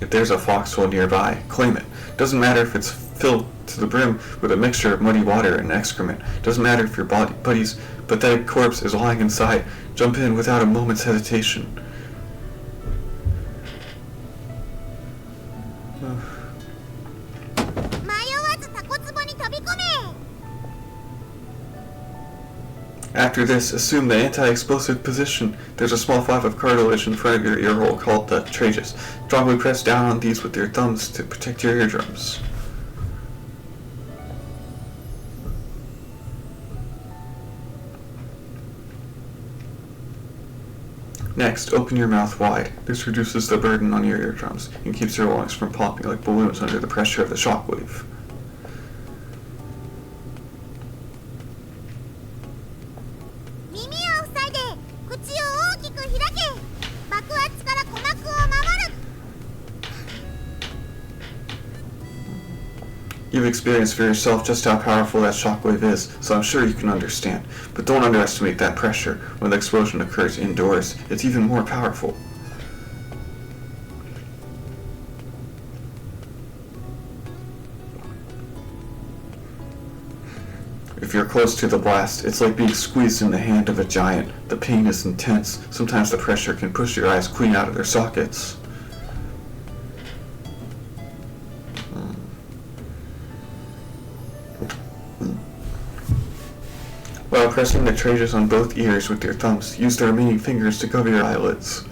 If there's a foxhole nearby, claim it. Doesn't matter if it's filled to the brim with a mixture of muddy water and excrement. Doesn't matter if your buddy's pathetic corpse is lying inside. Jump in without a moment's hesitation. After this, assume the anti-explosive position. There's a small flap of cartilage in front of your ear hole called the tragus. Strongly press down on these with your thumbs to protect your eardrums. Next, open your mouth wide. This reduces the burden on your eardrums and keeps your lungs from popping like balloons under the pressure of the shockwave. You've experienced for yourself just how powerful that shockwave is, so I'm sure you can understand. But don't underestimate that pressure. When the explosion occurs indoors, it's even more powerful. If you're close to the blast, it's like being squeezed in the hand of a giant. The pain is intense. Sometimes the pressure can push your eyes clean out of their sockets. While pressing the tragus on both ears with your thumbs, use the remaining fingers to cover your eyelids.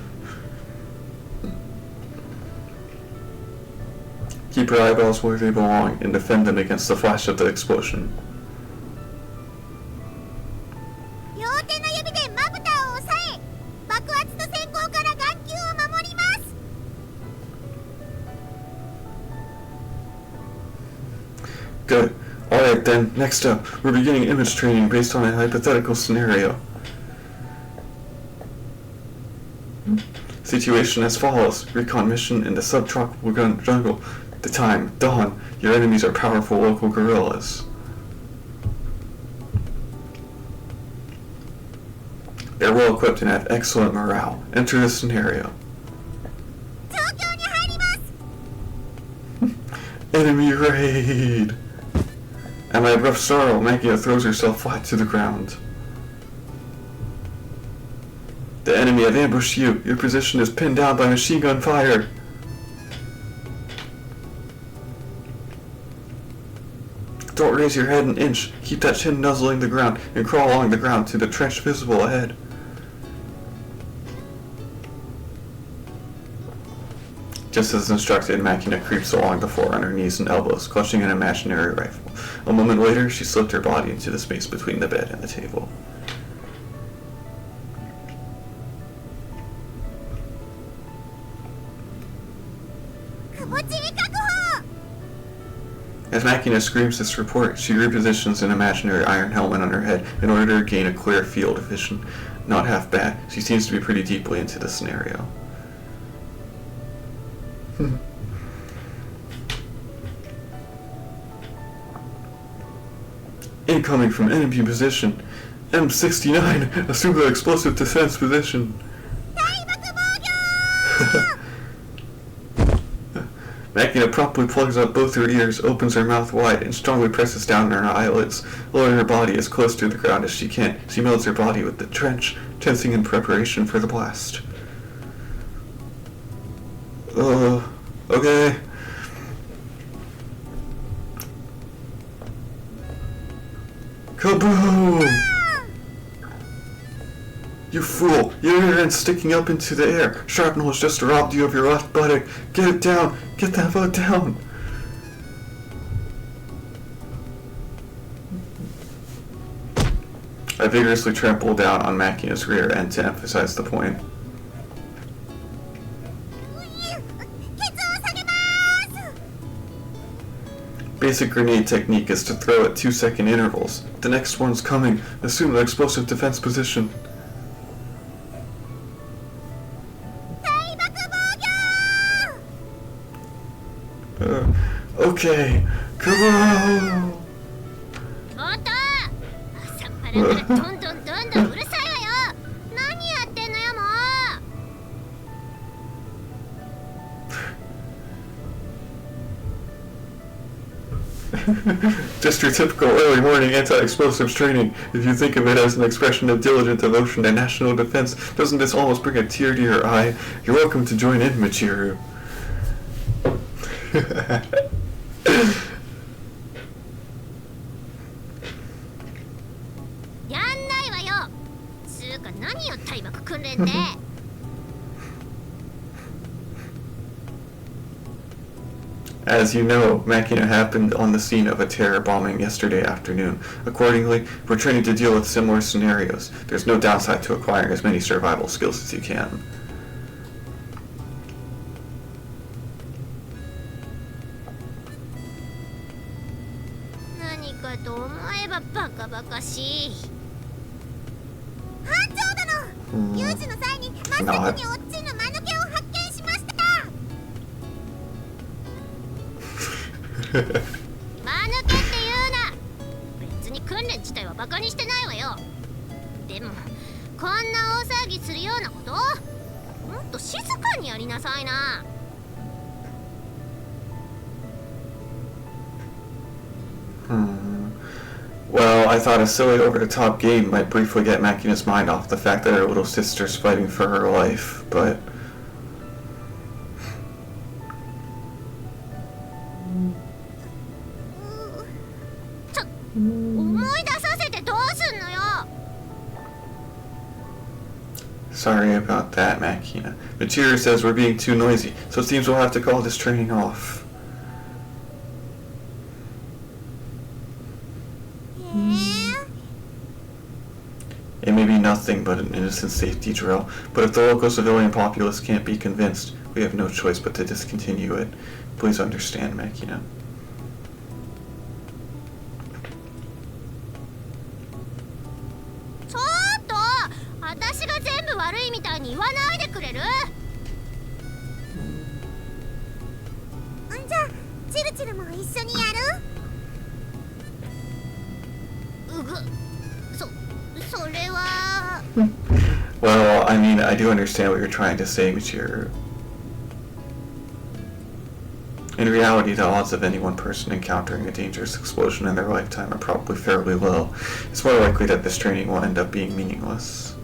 Keep your eyeballs where they belong and defend them against the flash of the explosion. Good. Alright then, next up, we're beginning image training based on a hypothetical scenario. Situation as follows. Recon mission in the subtropical jungle. The time, dawn. Your enemies are powerful local guerrillas. They're well equipped and have excellent morale. Enter the scenario. Enemy raid! At my abrupt startle, Makina throws herself flat to the ground. The enemy have ambushed you. Your position is pinned down by machine gun fire. Don't raise your head an inch. Keep that chin nuzzling the ground and crawl along the ground to the trench visible ahead. Just as instructed, Makina creeps along the floor on her knees and elbows, clutching an imaginary rifle. A moment later, she slipped her body into the space between the bed and the table. As Makina screams this report, she repositions an imaginary iron helmet on her head in order to gain a clear field of vision. Not half bad. She seems to be pretty deeply into the scenario. Incoming from enemy position. M69, assume the explosive defense position. Makina promptly plugs up both her ears, opens her mouth wide, and strongly presses down on her eyelids. Lowering her body as close to the ground as she can, she melds her body with the trench, tensing in preparation for the blast. Okay. Kaboom! You fool! Your rear end's sticking up into the air. Shrapnel has just robbed you of your left buttock. Get it down! Get that butt down! I vigorously trampled down on Makina's rear end to emphasize the point. Basic grenade technique is to throw at 2-second intervals. The next one's coming. Assume the explosive defense position. Okay. Come on! Just your typical early morning anti-explosives training. If you think of it as an expression of diligent devotion to national defense, doesn't this almost bring a tear to your eye? You're welcome to join in, Michiru. As you know, Makina happened on the scene of a terror bombing yesterday afternoon. Accordingly, we're training to deal with similar scenarios. There's no downside to acquiring as many survival skills as you can. Not. Well, I thought a silly over-the-top game might briefly get Makina's mind off the fact that her little sister's fighting for her life, but... Sorry about that, Makina. Michiru says we're being too noisy, so it seems we'll have to call this training off. It may be nothing but an innocent safety drill, but if the local civilian populace can't be convinced, we have no choice but to discontinue it. Please understand, Makina. 一緒にやる？それは。 Well, I mean, I do understand what you're trying to say, Michiru. In reality, the odds of any one person encountering a dangerous explosion in their lifetime are probably fairly low. It's more likely that this training will end up being meaningless.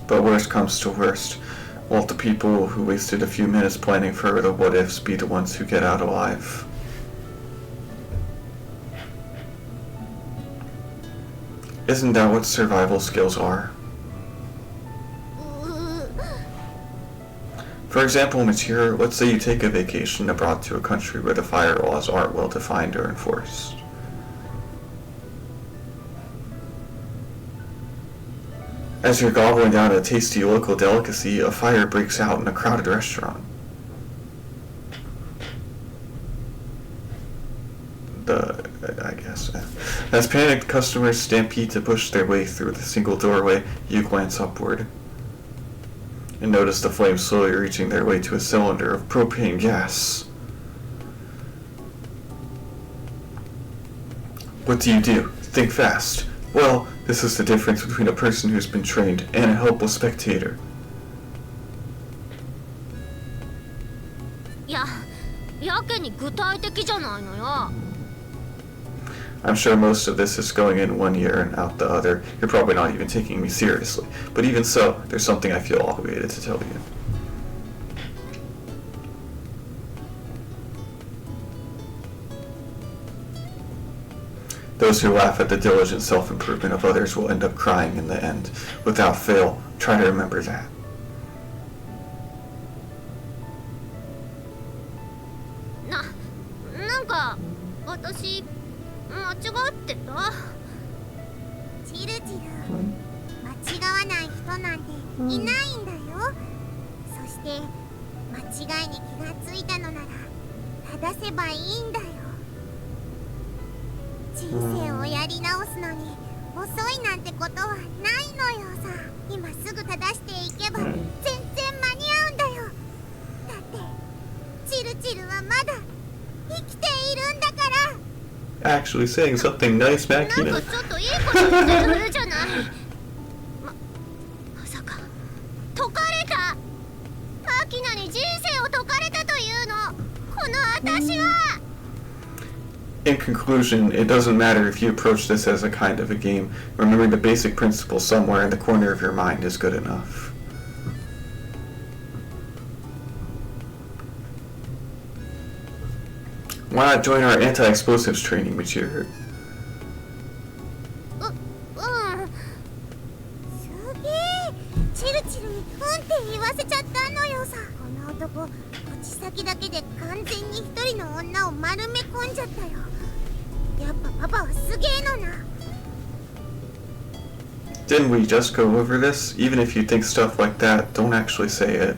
But worst comes to worst, won't the people who wasted a few minutes planning for the what-ifs be the ones who get out alive? Isn't that what survival skills are? For example, Michiru, let's say you take a vacation abroad to a country where the fire laws aren't well defined or enforced. As you're gobbling down a tasty local delicacy, a fire breaks out in a crowded restaurant. I guess. As panicked customers stampede to push their way through the single doorway, you glance upward and notice the flames slowly reaching their way to a cylinder of propane gas. What do? Think fast. Well, this is the difference between a person who's been trained and a helpless spectator. やけに具体的じゃないのよ。 I'm sure most of this is going in one ear and out the other. You're probably not even taking me seriously. But even so, there's something I feel obligated to tell you. Those who laugh at the diligent self-improvement of others will end up crying in the end. Without fail, try to remember that. なんか私間違ってた？チルチル、間違わない人なんていないんだよ。そして間違いに気がついたのなら正せばいいんだよ。人生をやり直すのに遅いなんてことはないのよさ。今すぐ正していけば全然間に合うんだよ。だってチルチルはまだ生きているんだから。 Actually saying something nice, なん Makina. かちょっといいこと言ってるじゃない。まさか解かれた。マキナに人生を解かれたというの。この私は。 In conclusion, it doesn't matter if you approach this as a kind of a game. Remembering the basic principle somewhere in the corner of your mind is good enough. Why not join our anti-explosives training, Michiru? すげえ。チルチルにって言わせちゃったのよさ。この男、口先だけで完全に一人の女を丸め込んじゃったよ。やっぱパパはすげえのな。 Didn't we just go over this? Even if you think stuff like that, don't actually say it.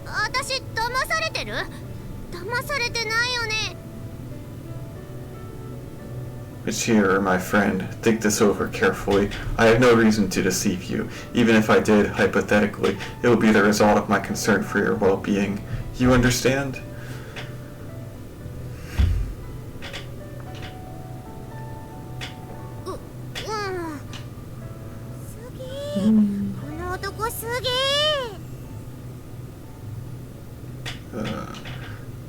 私騙されてる？騙されてないよね。 Michiru, my friend, think this over carefully. I have no reason to deceive you. Even if I did, hypothetically, it would be the result of my concern for your well-being. You understand? すげえ。この男すげえ。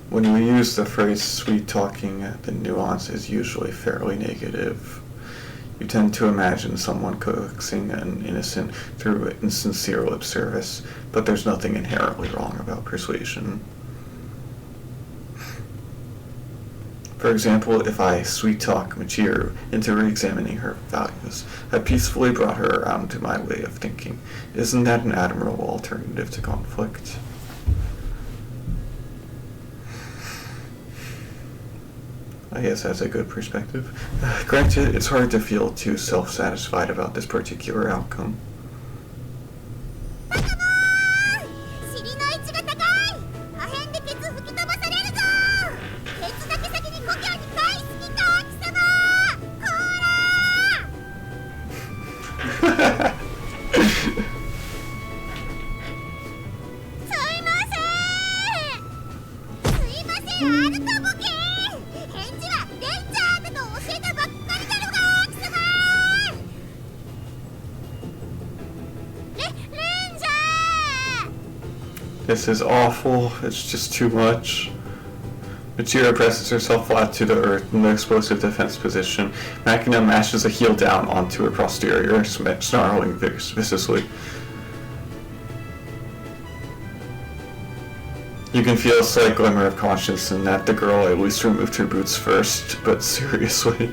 When we use the phrase sweet talking, the nuance is usually fairly negative. You tend to imagine someone coaxing an innocent through insincere lip service, but there's nothing inherently wrong about persuasion. For example, if I sweet-talk Michiru into re-examining her values, I peacefully brought her around to my way of thinking. Isn't that an admirable alternative to conflict? I guess that's a good perspective. Granted, it's hard to feel too self-satisfied about this particular outcome. バカモー！尻の位置が高い！破片でケツ吹き飛ばされるぞ！ケツだけ先に故郷に帰す気か貴様！こーらー！るかボケ返事はレンジャーだと教えたばっかりだろが貴様レンジャー This is awful. It's just too much. Makina presses herself flat to the earth in the explosive defense position. Makina mashes a heel down onto her posterior, snarling viciously. You can feel a slight glimmer of conscience in that the girl at least removed her boots first, but seriously.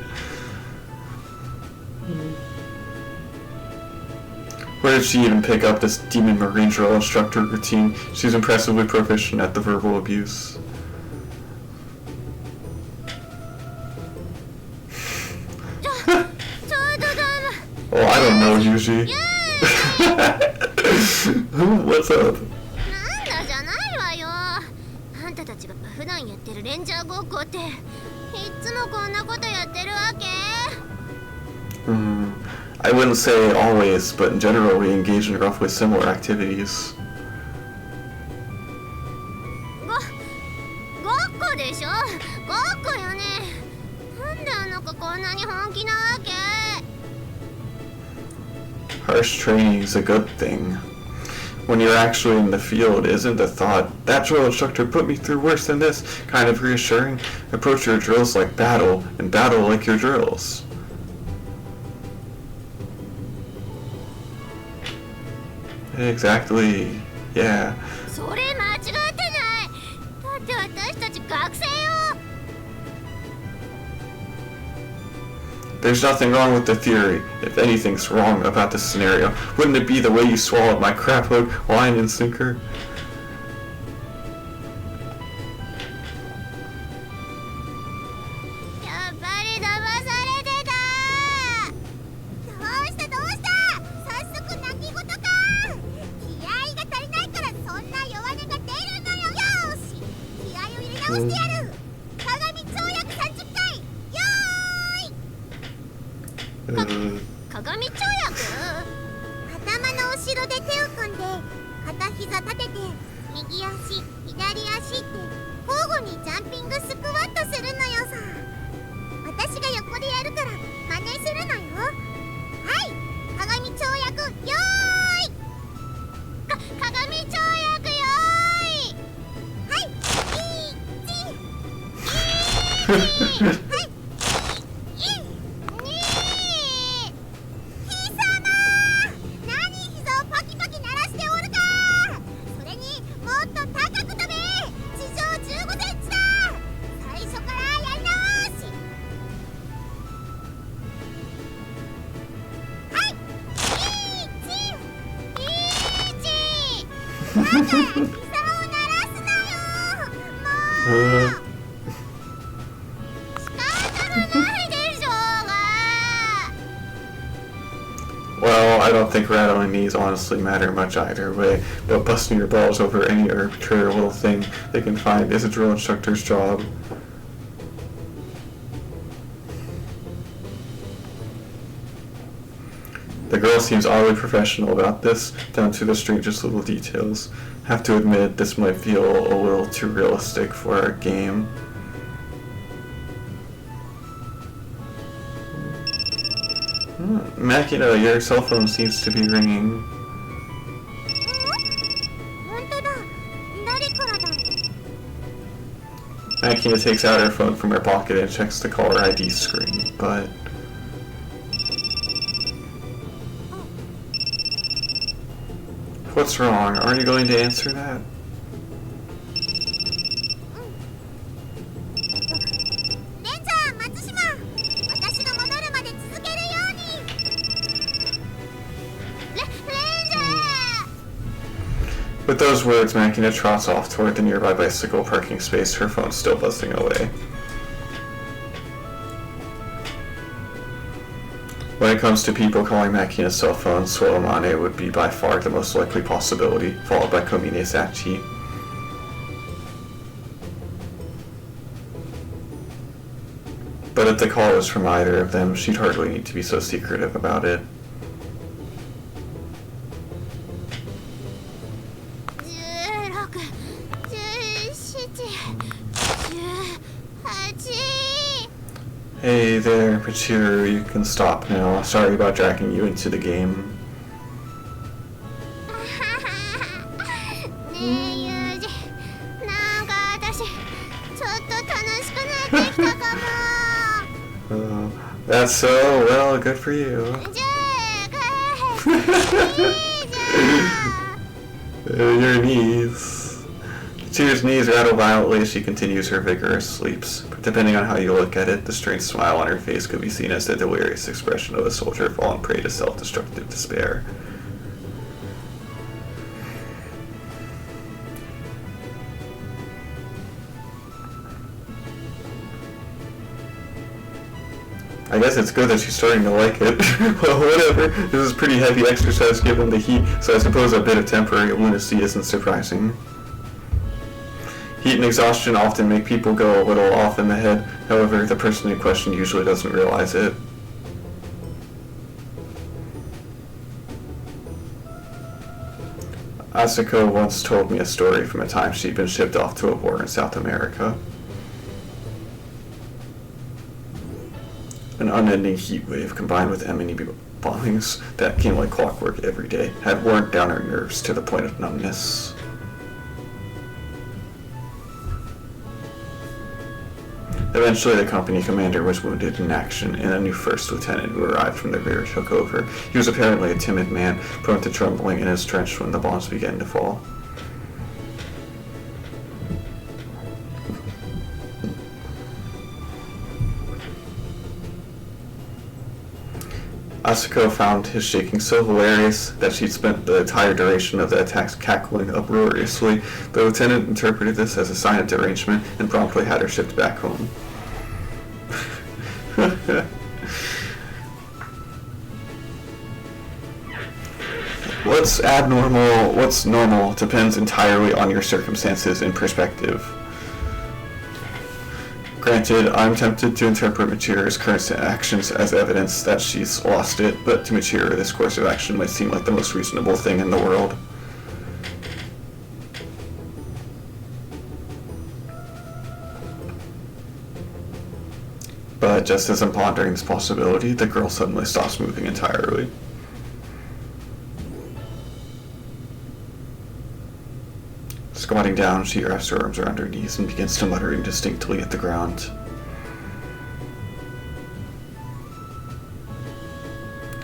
Where did she even pick up this demon marine drill instructor routine? She's impressively proficient at the verbal abuse. Oh, I don't know, Yuji. What's up? なんだじゃないわよ。あんたたちが普段やってるレンジャーごっこっていつもこんなことやってるわけ？ I wouldn't say always, but in general we engage in roughly similar activities. ごっこでしょ？ごっこよね。なんであの子こんなに本気なわけ？ Harsh training is a good thing. When you're actually in the field, isn't the thought, that drill instructor put me through worse than this, kind of reassuring? Approach your drills like battle, and battle like your drills. Exactly. Yeah. それ間違ってない。だって私たち学生よ。 There's nothing wrong with the theory. If anything's wrong about this scenario, wouldn't it be the way you swallowed my crap hook, line and sinker? やっぱり騙されてた。どうした早速泣き言か。気合が足りないからそんな弱音が出るのよ。よーし気合を入れ直してやる。鏡跳躍30回。よーい鏡跳躍？頭の後ろで手を組んで片膝立てて右足左足って交互にジャンピングスクワットするのよさ。私が横でやるから真似するのよ。はい鏡跳躍よーい鏡跳躍よーいはいはいWell, I don't think rattling knees honestly matter much either way, but busting your balls over any arbitrary little thing they can find is a drill instructor's job. The girl seems oddly professional about this, down to the strangest little details. Have to admit, this might feel a little too realistic for our game. Makina, your cell phone seems to be ringing. 本当だ。誰からだろう。 Makina takes out her phone from her pocket and checks the caller ID screen, but... What's wrong? Aren't you going to answer that? レンジャー松島、私が戻るまで続けるように。レンジャー。 With those words, Makina trots off toward the nearby bicycle parking space, her phone still buzzing away. When it comes to people calling Makina's cell phone, Suomane would be by far the most likely possibility, followed by Komine Sachi. But if the call was from either of them, she'd hardly need to be so secretive about it. 16、17、18、19、20。Hey there, Pachiro, you can stop now. Sorry about dragging you into the game. ねえユージ、なんか私ちょっと楽しくなってきたかも。That's so well, good for you. じゃあ帰っていいじゃん。 Your knees. Pachir's knees rattle violently as she continues her vigorous sleeps. Depending on how you look at it, the strange smile on her face could be seen as the delirious expression of a soldier fallen prey to self-destructive despair. I guess it's good that she's starting to like it. Well, whatever. This is pretty heavy exercise given the heat, so I suppose a bit of temporary lunacy isn't surprising. Heat and exhaustion often make people go a little off in the head. However, the person in question usually doesn't realize it. Asuko once told me a story from a time she'd been shipped off to a war in South America. An unending heat wave combined with enemy bombings that came like clockwork every day had worn down her nerves to the point of numbness. Eventually, the company commander was wounded in action, and a new first lieutenant who arrived from the rear took over. He was apparently a timid man, prone to trembling in his trench when the bombs began to fall. Asuko found his shaking so hilarious that she'd spent the entire duration of the attacks cackling uproariously. The lieutenant interpreted this as a sign of derangement and promptly had her shipped back home. What's abnormal, what's normal depends entirely on your circumstances and perspective. Granted, I'm tempted to interpret Michiru's current actions as evidence that she's lost it, but to Michiru, this course of action might seem like the most reasonable thing in the world. But just as I'm pondering this possibility, the girl suddenly stops moving entirely. Squatting down, she wraps her arms around her knees and begins to mutter indistinctly at the ground.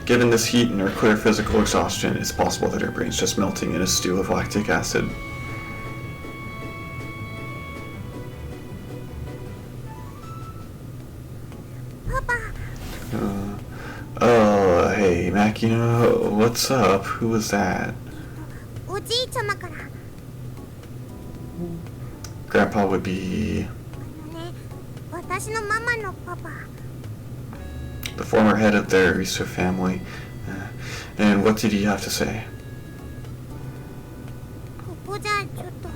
Given this heat and her clear physical exhaustion, it's possible that her brain's just melting in a stew of lactic acid. Oh, hey, Makina, what's up? Who was that? おじいちゃまから。 Grandpa would be ね、私のママのパパ。 the former head of their Risa family. And what did he have to say? ここじゃちょっと。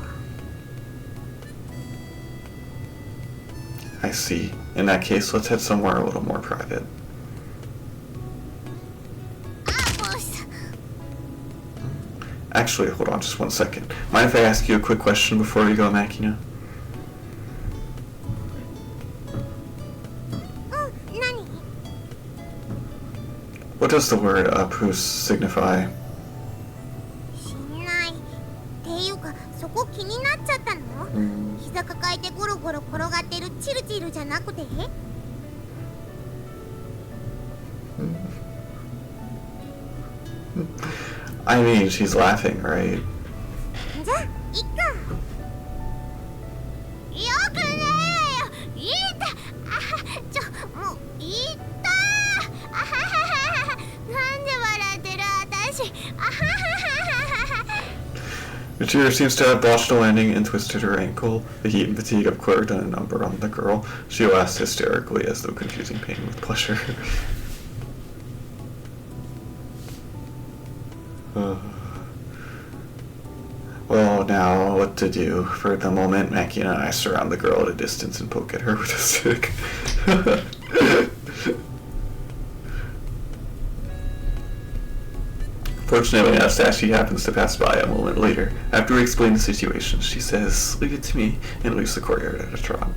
I see. In that case, let's head somewhere a little more private. あ、ボス。 Actually, hold on just one second. Mind if I ask you a quick question before we go, Makina? うん、何？ What does the word apus signify? 知んない。っていうか、そこ気になっちゃったの？膝抱えてゴロゴロ転がってるチルチルじゃなくて？ I mean, she's laughing, right? じゃあ、いっか。よくないわよ。いった。もういった。あはははは。なんで笑ってる私。あはははは。 Michiru seems to have botched a landing and twisted her ankle. The heat and fatigue have clearly done a number on the girl. She laughs hysterically as though confusing pain with pleasure. Well, now, what to do? For the moment, Makina and I surround the girl at a distance and poke at her with a stick. Fortunately, Anastasia happens to pass by a moment later. After we explain the situation, she says, "Leave it to me," and leaves the courtyard at a trot.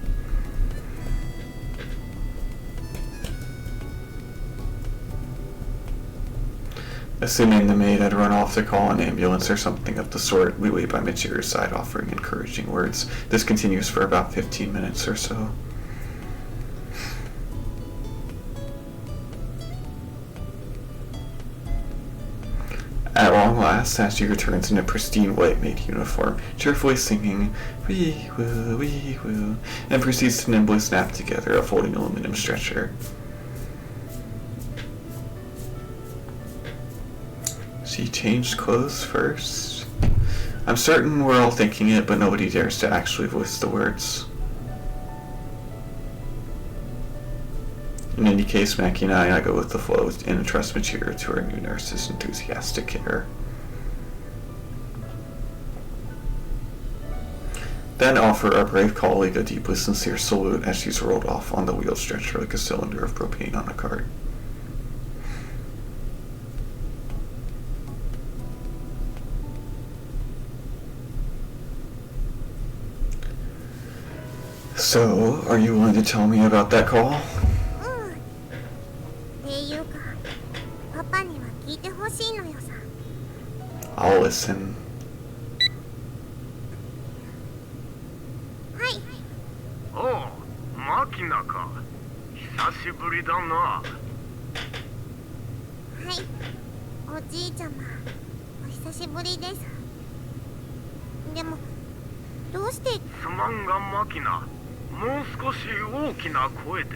Assuming the maid had run off to call an ambulance or something of the sort, we wait by Michiru's side offering encouraging words. This continues for about 15 minutes or so. At long last, Sashi returns in a pristine white maid uniform, cheerfully singing, "Wee woo, wee woo," and proceeds to nimbly snap together a folding aluminum stretcher. She changed clothes first? I'm certain we're all thinking it, but nobody dares to actually voice the words. In any case, Makina and I go with the flow and entrust Michiru to our new nurse's enthusiastic care. Then offer our brave colleague a deeply sincere salute as she's rolled off on the wheeled stretcher like a cylinder of propane on a cart. So, are you willing to tell me about that call? っていうか、パパには聞いてほしいのよさ。I'll listen. はい。おう、マキナか。久しぶりだな。はい。おじいちゃま、お久しぶりです。でも、どうして？すまんがマキナ、もう少し大きな声で。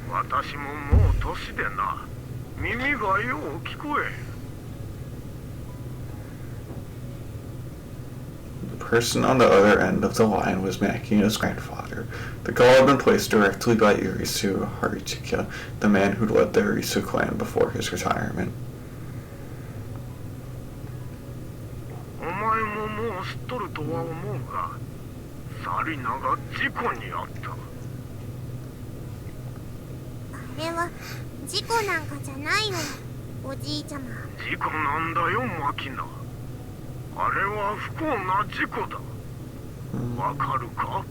私ももう年でな、耳がよう聞こえ。The person on the other end of the line was Makina's grandfather. The call had been placed directly by Irisu Haruchika, the man who'd led the Irisu clan before his retirement. お前ももう知っとるとは思うが、サリナが事故に遭った。あれは事故なんかじゃないよ、おじいちゃま。事故なんだよ、マキナ。あれは不幸な事故だ。わかるか？わ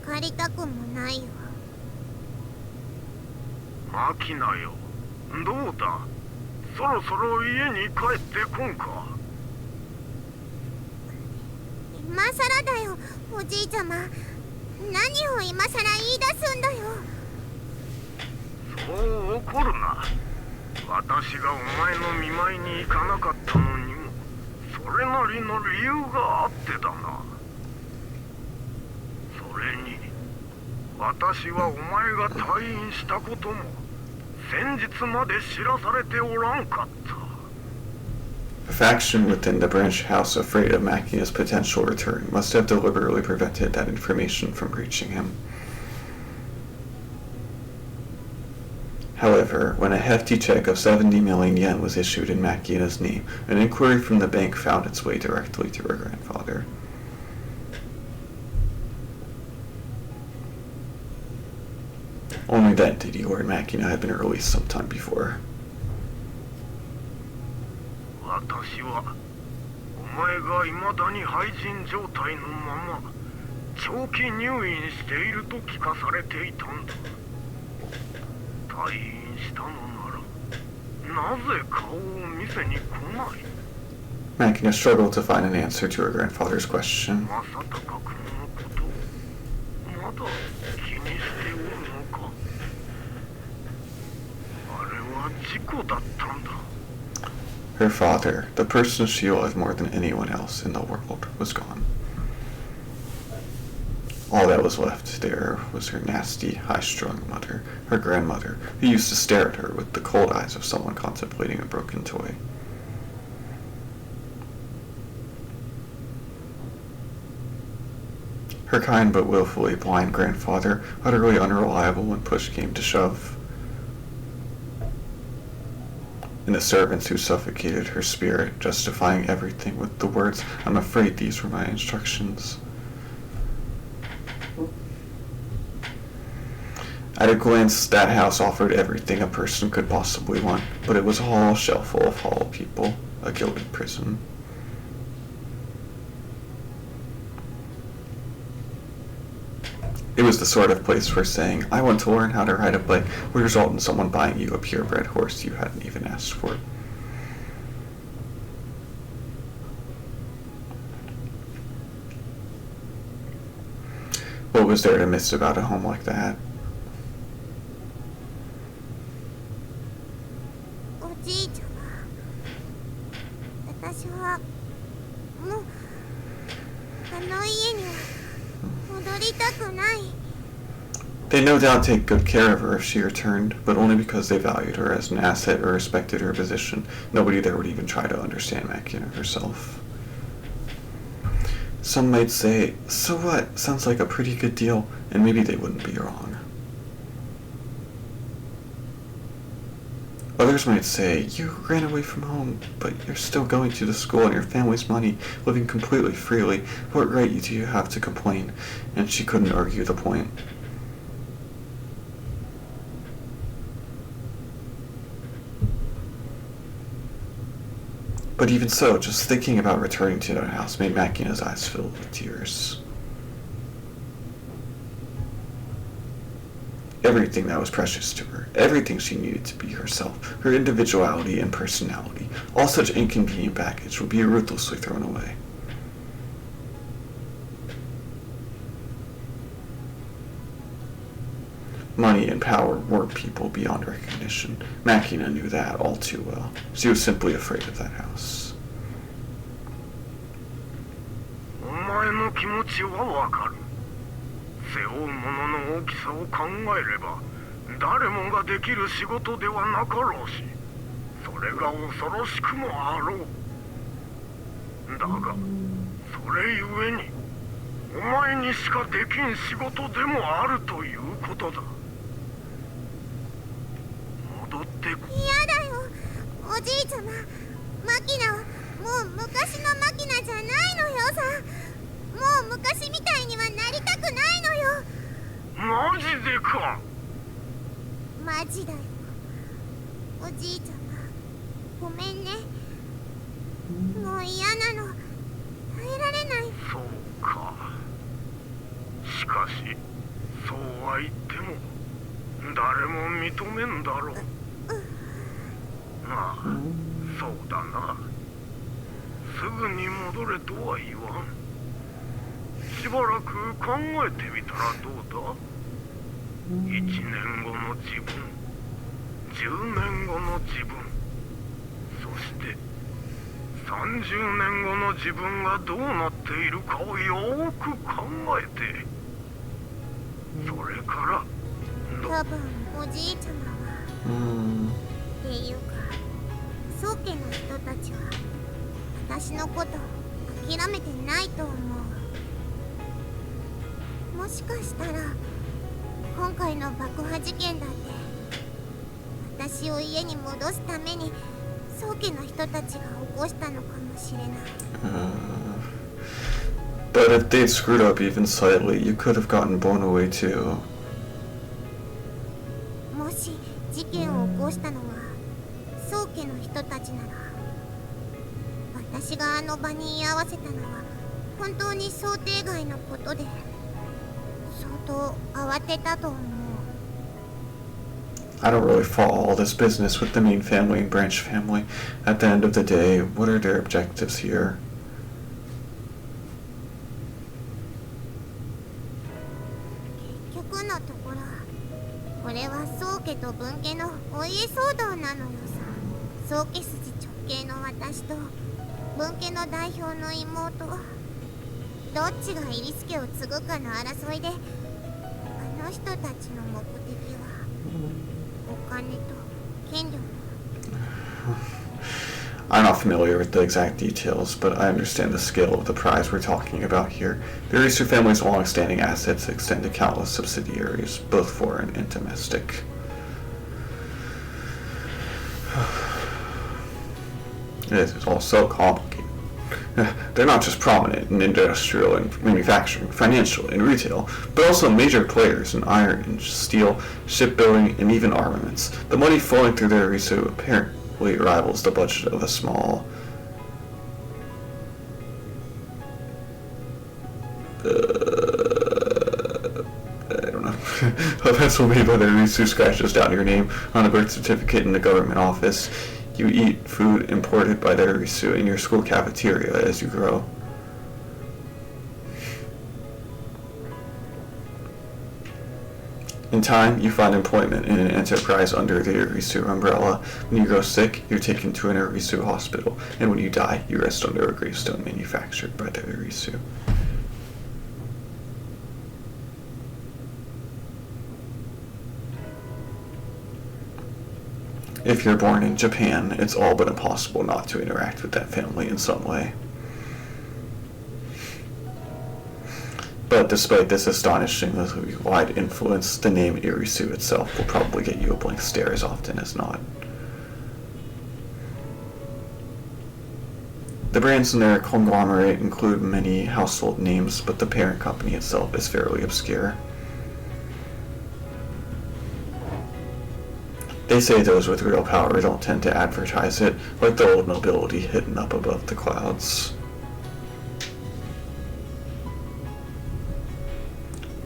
かりたくもないよ。マキナよ、どうだ？そろそろ家に帰ってこんか？今さらだよ、おじいちゃま。何を今さら言い出すんだよ。そう怒るな。私がお前の見舞いに行かなかったのにも、それなりの理由があってだな。それに、私はお前が退院したことも、先日まで知らされておらんかった。A faction within the branch house afraid of Makina's potential return must have deliberately prevented that information from reaching him. However, when a hefty check of 70 million yen was issued in Makina's name, an inquiry from the bank found its way directly to her grandfather. Only then did he learn Makina had been released some time before. 私は、お前が未だに廃人状態のまま、長期入院していると聞かされていたんだ。退院したのなら、なぜ顔を見せに来ない？ Makina struggled to find an answer to her grandfather's question. 正隆君のことを、まだ気にしておるのか？あれは事故だったんだ。Her father, the person she loved more than anyone else in the world, was gone. All that was left there was her nasty, high-strung mother, her grandmother, who used to stare at her with the cold eyes of someone contemplating a broken toy. Her kind but willfully blind grandfather, utterly unreliable when push came to shove. And the servants who suffocated her spirit, justifying everything with the words, "I'm afraid these were my instructions." At a glance, that house offered everything a person could possibly want, but it was all a shell full of hollow people, a gilded prison. It was the sort of place where saying, I want to learn how to ride a bike, would result in someone buying you a purebred horse you hadn't even asked for. What was there to miss about a home like that? おじいちゃま、私はもうあの家には戻りたくない。 They'd no doubt take good care of her if she returned, but only because they valued her as an asset or respected her position. Nobody there would even try to understand Makina herself. Some might say, so what? Sounds like a pretty good deal, and maybe they wouldn't be wrong. Others might say, you ran away from home, but you're still going to the school on your family's money, living completely freely. What right do you have to complain? And she couldn't argue the point. But even so, just thinking about returning to their house made Makina's eyes fill with tears. Everything that was precious to her, everything she needed to be herself, her individuality and personality, all such inconvenient baggage would be ruthlessly thrown away. Money and power were people beyond recognition. Makina knew that all too well. She was simply afraid of that house. お前の気持ちはわかる。背負うものの大きさを考えれば誰もができる仕事ではなかろうし、それが恐ろしくもあろう。だがそれゆえにお前にしかできん仕事でもあるということだ。戻ってこ。嫌だよ、おじいちゃま。マキナはもう昔のマキナじゃないのよさ。もう昔みたいにはなりたくないのよ。マジでか。マジだよ、おじいちゃま。ごめんね。もう嫌なの。耐えられない。そうか。しかしそうは言っても誰も認めんだろう。まあそうだな。すぐに戻れとは言わん。しばらく考えてみたらどうだ。1年後の自分、10年後の自分、そして30年後の自分がどうなっているかをよーく考えて、それから多分おじいちゃまはっていうか宗家の人たちは私のこと諦めてないと思う。もしかしたら今回の爆破事件だって私を家に戻すために宗家の人たちが起こしたのかもしれない。But if they'd screwed up even slightly, you could have gotten blown away too. もし事件を起こしたのが宗家の人たちなら、私があの場に居合わせたのは本当に想定外のことで、相当慌てたと思う。I don't really follow all this business with the main family and branch family. At the end of the day, what are their objectives here? 結局のところ、これは宗家と分家のお家騒動なのよさ。宗家筋直系の私と分家の代表の妹、どっちが入助を継ぐかの争いで、あの人たちの目的はお金と権力。I'm not familiar with the exact details, but I understand the scale of the prize we're talking about here. The Risu family's long-standing assets extend to countless subsidiaries, both foreign and domestic. It is all so complicated. They're not just prominent in industrial and manufacturing, financial and retail, but also major players in iron and steel, shipbuilding, and even armaments. The money flowing through their Risu apparently rivals the budget of a small A pencil made by the Irisu scratches down your name on a birth certificate in the government office. You eat food imported by the Irisu in your school cafeteria as you grow. In time, you find employment in an enterprise under the Irisu umbrella. When you grow sick, you're taken to an Irisu hospital, and when you die, you rest under a gravestone manufactured by the Irisu. If you're born in Japan, it's all but impossible not to interact with that family in some way. But despite this astonishingly wide influence, the name Irisu itself will probably get you a blank stare as often as not. The brands in their conglomerate include many household names, but the parent company itself is fairly obscure. They say those with real power don't tend to advertise it, like the old nobility hidden up above the clouds.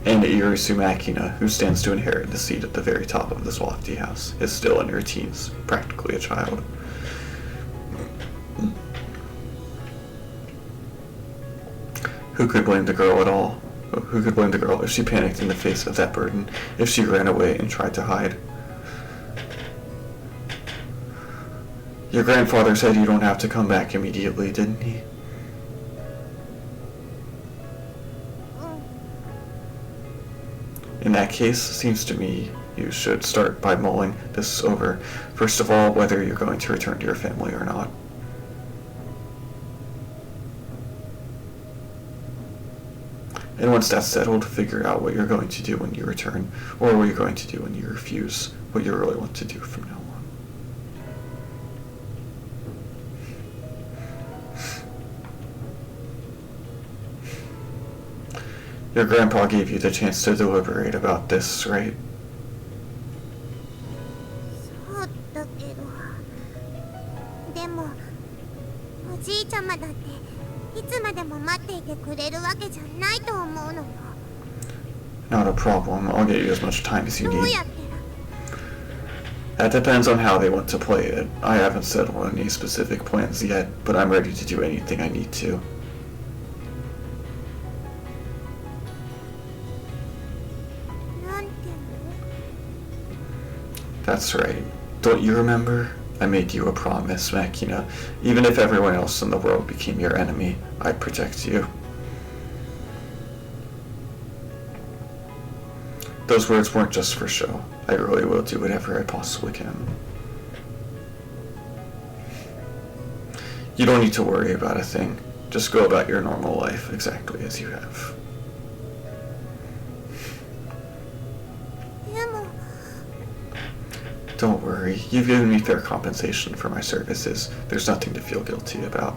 And Irisu Makina, who stands to inherit the seat at the very top of this lofty house, is still in her teens, practically a child. Who could blame the girl at all? Who could blame the girl if she panicked in the face of that burden, if she ran away and tried to hide? Your grandfather said you don't have to come back immediately, didn't he? In that case, seems to me you should start by mulling this over. First of all, whether you're going to return to your family or not. And once that's settled, figure out what you're going to do when you return, or what you're going to do when you refuse what you really want to do from now on. Your grandpa gave you the chance to deliberate about this, right? そうだけど、でもおじいちゃまだっていつまでも待っていてくれるわけじゃないと思うのよ。 Not a problem. I'll get you as much time as you どう need. やって？ That depends on how they want to play it. I haven't settled on any specific plans yet, but I'm ready to do anything I need to. なんていうの？ That's right. Don't you remember? I made you a promise, Makina. Even if everyone else in the world became your enemy, I'd protect you. Those words weren't just for show. I really will do whatever I possibly can. You don't need to worry about a thing. Just go about your normal life exactly as you have. でも Don't worry, you've given me fair compensation for my services. There's nothing to feel guilty about.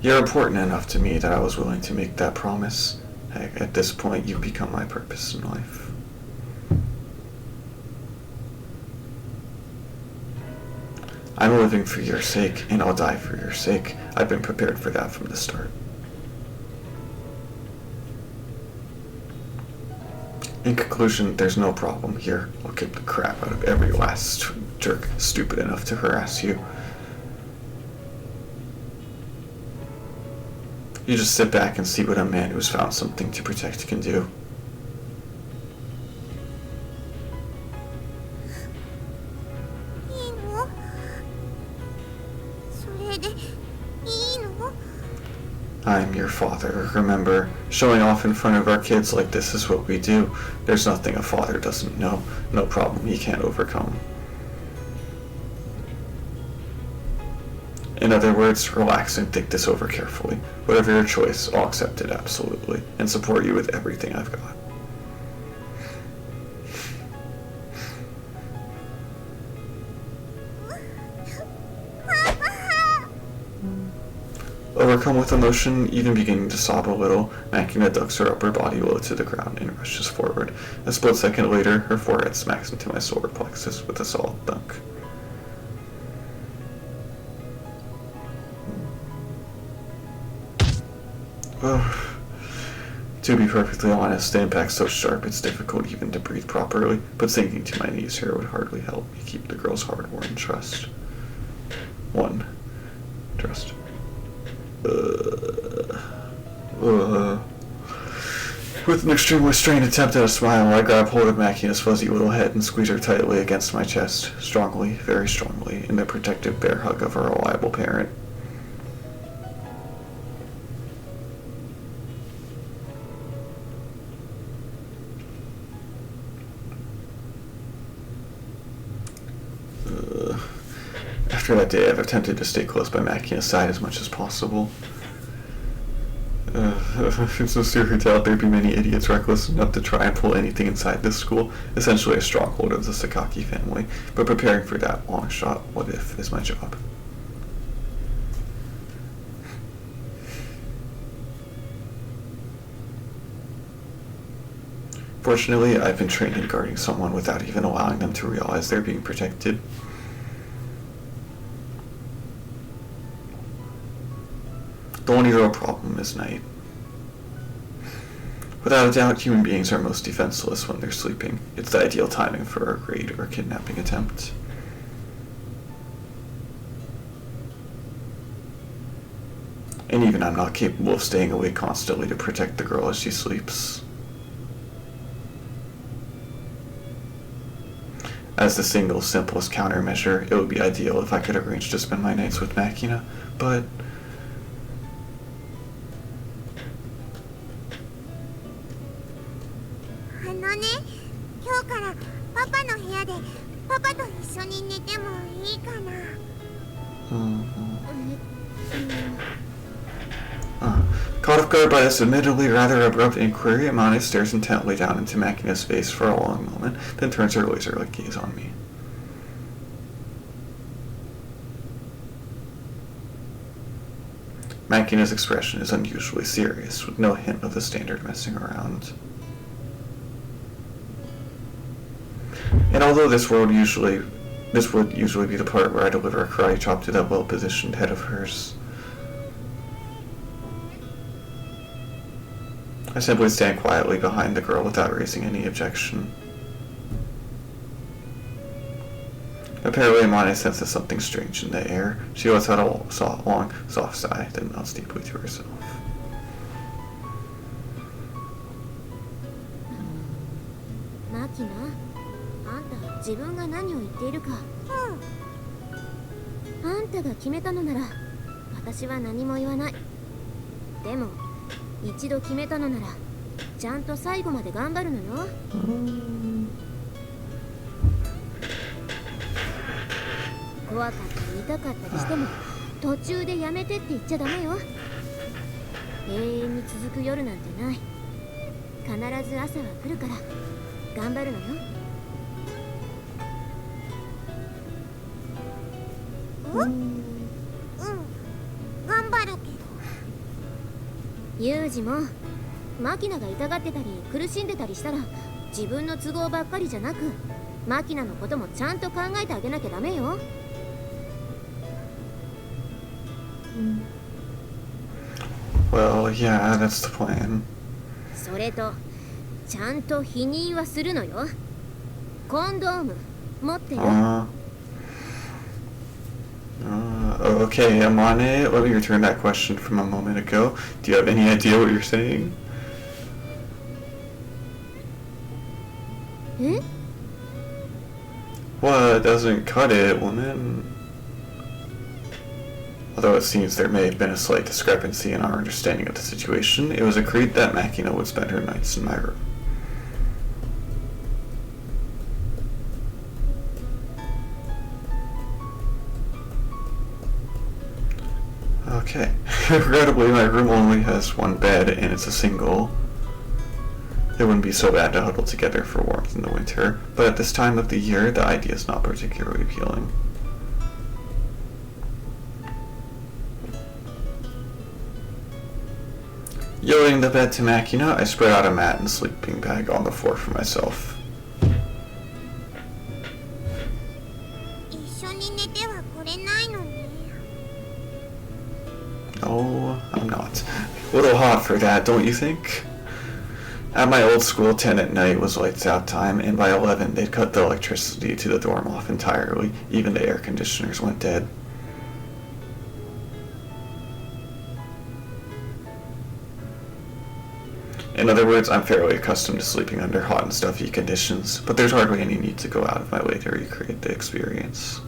You're important enough to me that I was willing to make that promise. Heck, at this point, you've become my purpose in life. I'm living for your sake, and I'll die for your sake. I've been prepared for that from the start. In conclusion, there's no problem here. I'll kick the crap out of every last jerk stupid enough to harass you. You just sit back and see what a man who's found something to protect can do. いいの？それでいいの？ I'm your father, remember? Showing off in front of our kids like this is what we do. There's nothing a father doesn't know, no problem he can't overcome. In other words, relax and think this over carefully. Whatever your choice, I'll accept it absolutely, and support you with everything I've got. Overcome with emotion, even beginning to sob a little, Makina ducks her upper body low to the ground and rushes forward. A split second later, her forehead smacks into my solar plexus with a solid thunk. To be perfectly honest, the impact's so sharp it's difficult even to breathe properly, but sinking to my knees here would hardly help me keep the girl's hard-won trust. 1. Trust. With an extremely strained attempt at a smile, I grab hold of Makina's fuzzy little head and squeeze her tightly against my chest, strongly, very strongly, in the protective bear hug of a reliable parent. After that day, I've attempted to stay close by Makina's side as much as possible. It's no secret out there be many idiots reckless enough to try and pull anything inside this school, essentially a stronghold of the Sakaki family, but preparing for that long shot, what if, is my job. Fortunately, I've been trained in guarding someone without even allowing them to realize they're being protected. The only real problem is night. Without a doubt, human beings are most defenseless when they're sleeping. It's the ideal timing for a raid or kidnapping attempt. And even I'm not capable of staying awake constantly to protect the girl as she sleeps. As the single, simplest countermeasure, it would be ideal if I could arrange to spend my nights with Makina, but caught off guard by this admittedly rather abrupt inquiry, Amane stares intently down into Makina's face for a long moment, then turns her laser-like gaze on me. Makina's expression is unusually serious, with no hint of the standard messing around. And although this would usually be the part where I deliver a karate chop to that well-positioned head of hers, I simply stand quietly behind the girl without raising any objection. Apparently, Amane senses something strange in the air. She lets out a long, soft sigh, then nods deeply to herself. Makina, あんた自分が何を言っているか。あんたが決めたのなら、私は何も言わない。でも、一度決めたのなら、ちゃんと最後まで頑張るのよ。怖かったり痛かったりしても、途中でやめてって言っちゃダメよ。永遠に続く夜なんてない。必ず朝は来るから、頑張るのよ。頑張るけど。ユージもマキナが痛がってたり苦しんでたりしたら自分の都合ばっかりじゃなくマキナのこともちゃんと考えてあげなきゃダメよ。Well, yeah, that's the plan. それとちゃんと否認はするのよ。コンドーム持ってる。Okay, Amane, let me return that question from a moment ago. Do you have any idea what you're saying? What doesn't cut it, woman? Although it seems there may have been a slight discrepancy in our understanding of the situation, it was agreed that Makina would spend her nights in my room. Okay. Regrettably, my room only has one bed, and it's a single. It wouldn't be so bad to huddle together for warmth in the winter, but at this time of the year, the idea is not particularly appealing. Yielding the bed to Makina, I spread out a mat and sleeping bag on the floor for myself. No, I'm not. A little hot for that, don't you think? At my old school, 10 at night was lights out time, and by 11 they'd cut the electricity to the dorm off entirely. Even the air conditioners went dead. In other words, I'm fairly accustomed to sleeping under hot and stuffy conditions, but there's hardly any need to go out of my way to recreate the experience.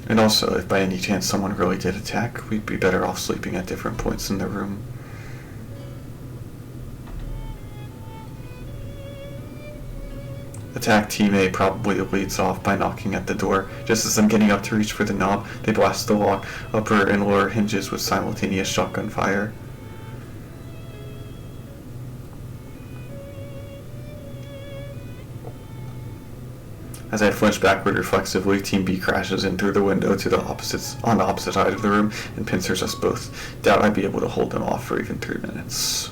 And also, if by any chance someone really did attack, we'd be better off sleeping at different points in the room. Attack Team A probably leads off by knocking at the door. Just as I'm getting up to reach for the knob, they blast the lock, upper and lower hinges with simultaneous shotgun fire. As I flinch backward reflexively, Team B crashes in through the window to on the opposite side of the room and pincers us both. Doubt I'd be able to hold them off for even 3 minutes.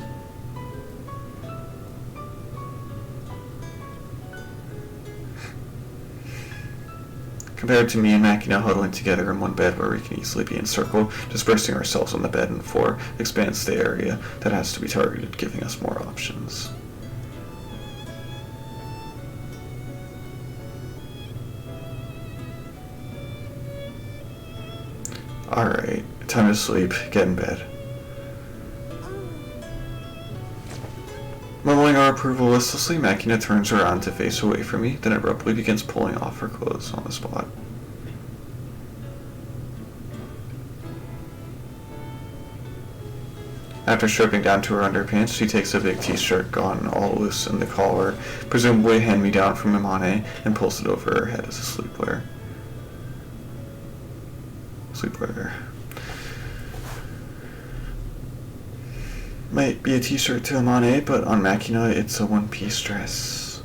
Compared to me and Makina huddling together in one bed where we can easily be encircled, dispersing ourselves on the bed in 4 expands the area that has to be targeted, giving us more options. Alright, time to sleep. Get in bed. Mumbling our approval listlessly, Makina turns around to face away from me, then abruptly begins pulling off her clothes on the spot. After stripping down to her underpants, she takes a big t-shirt gone all loose in the collar, presumably a hand-me-down from Imane, and pulls it over her head as a sleepwear. Might be a t-shirt to Imane, but on Makina it's a one-piece dress.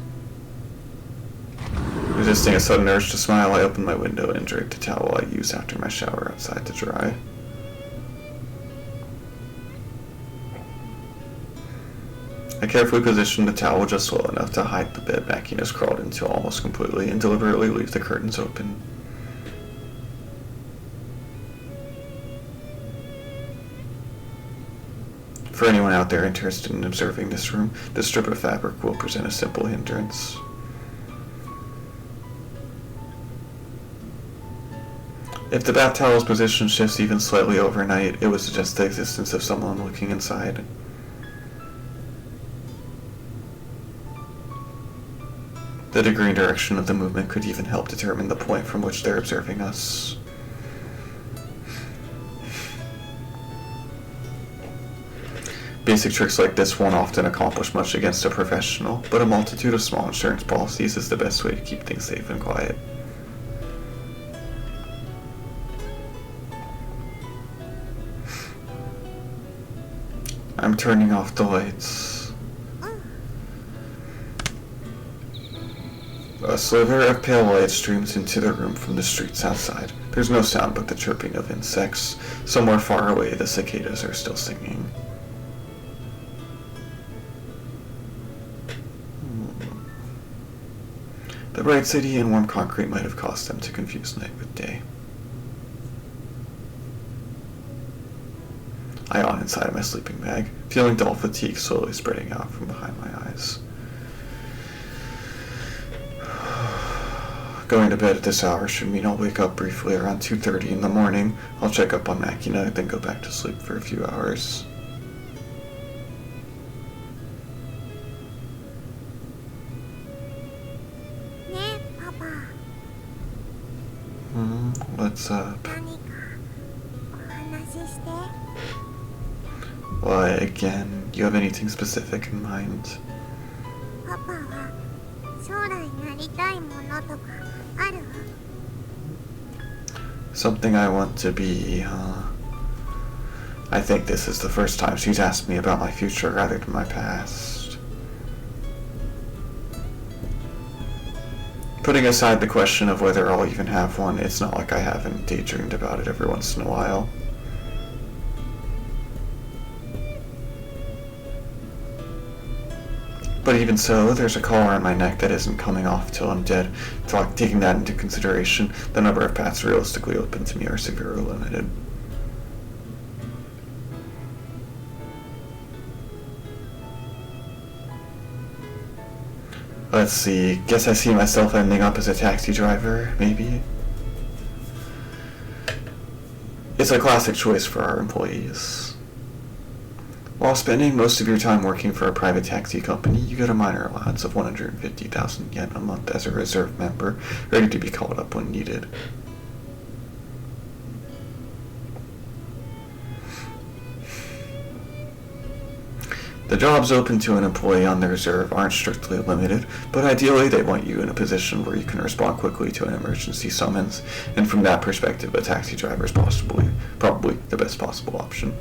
Resisting a sudden urge to smile, I open my window and drape the towel I use after my shower outside to dry. I carefully position the towel just well enough to hide the bed Makina's crawled into almost completely and deliberately leave the curtains open. For anyone out there interested in observing this room, this strip of fabric will present a simple hindrance. If the bath towel's position shifts even slightly overnight, it would suggest the existence of someone looking inside. The degree and direction of the movement could even help determine the point from which they're observing us. Basic tricks like this won't often accomplish much against a professional, but a multitude of small insurance policies is the best way to keep things safe and quiet. I'm turning off the lights. A sliver of pale light streams into the room from the streets outside. There's no sound but the chirping of insects. Somewhere far away, the cicadas are still singing. The bright city and warm concrete might have caused them to confuse night with day. I yawn inside my sleeping bag, feeling dull fatigue slowly spreading out from behind my eyes. Going to bed at this hour should mean I'll wake up briefly around 2:30 in the morning. I'll check up on Makina, then go back to sleep for a few hours. What's up? Why, again? You have anything specific in mind? Something I want to be, huh? I think this is the first time she's asked me about my future rather than my past. Putting aside the question of whether I'll even have one, it's not like I haven't daydreamed about it every once in a while. But even so, there's a collar on my neck that isn't coming off till I'm dead. Taking that into consideration, the number of paths realistically open to me are severely limited. Let's see, guess I see myself ending up as a taxi driver, maybe? It's a classic choice for our employees. While spending most of your time working for a private taxi company, you get a minor allowance of 150,000 yen a month as a reserve member, ready to be called up when needed. The jobs open to an employee on the reserve aren't strictly limited, but ideally they want you in a position where you can respond quickly to an emergency summons, and from that perspective, a taxi driver is probably the best possible option.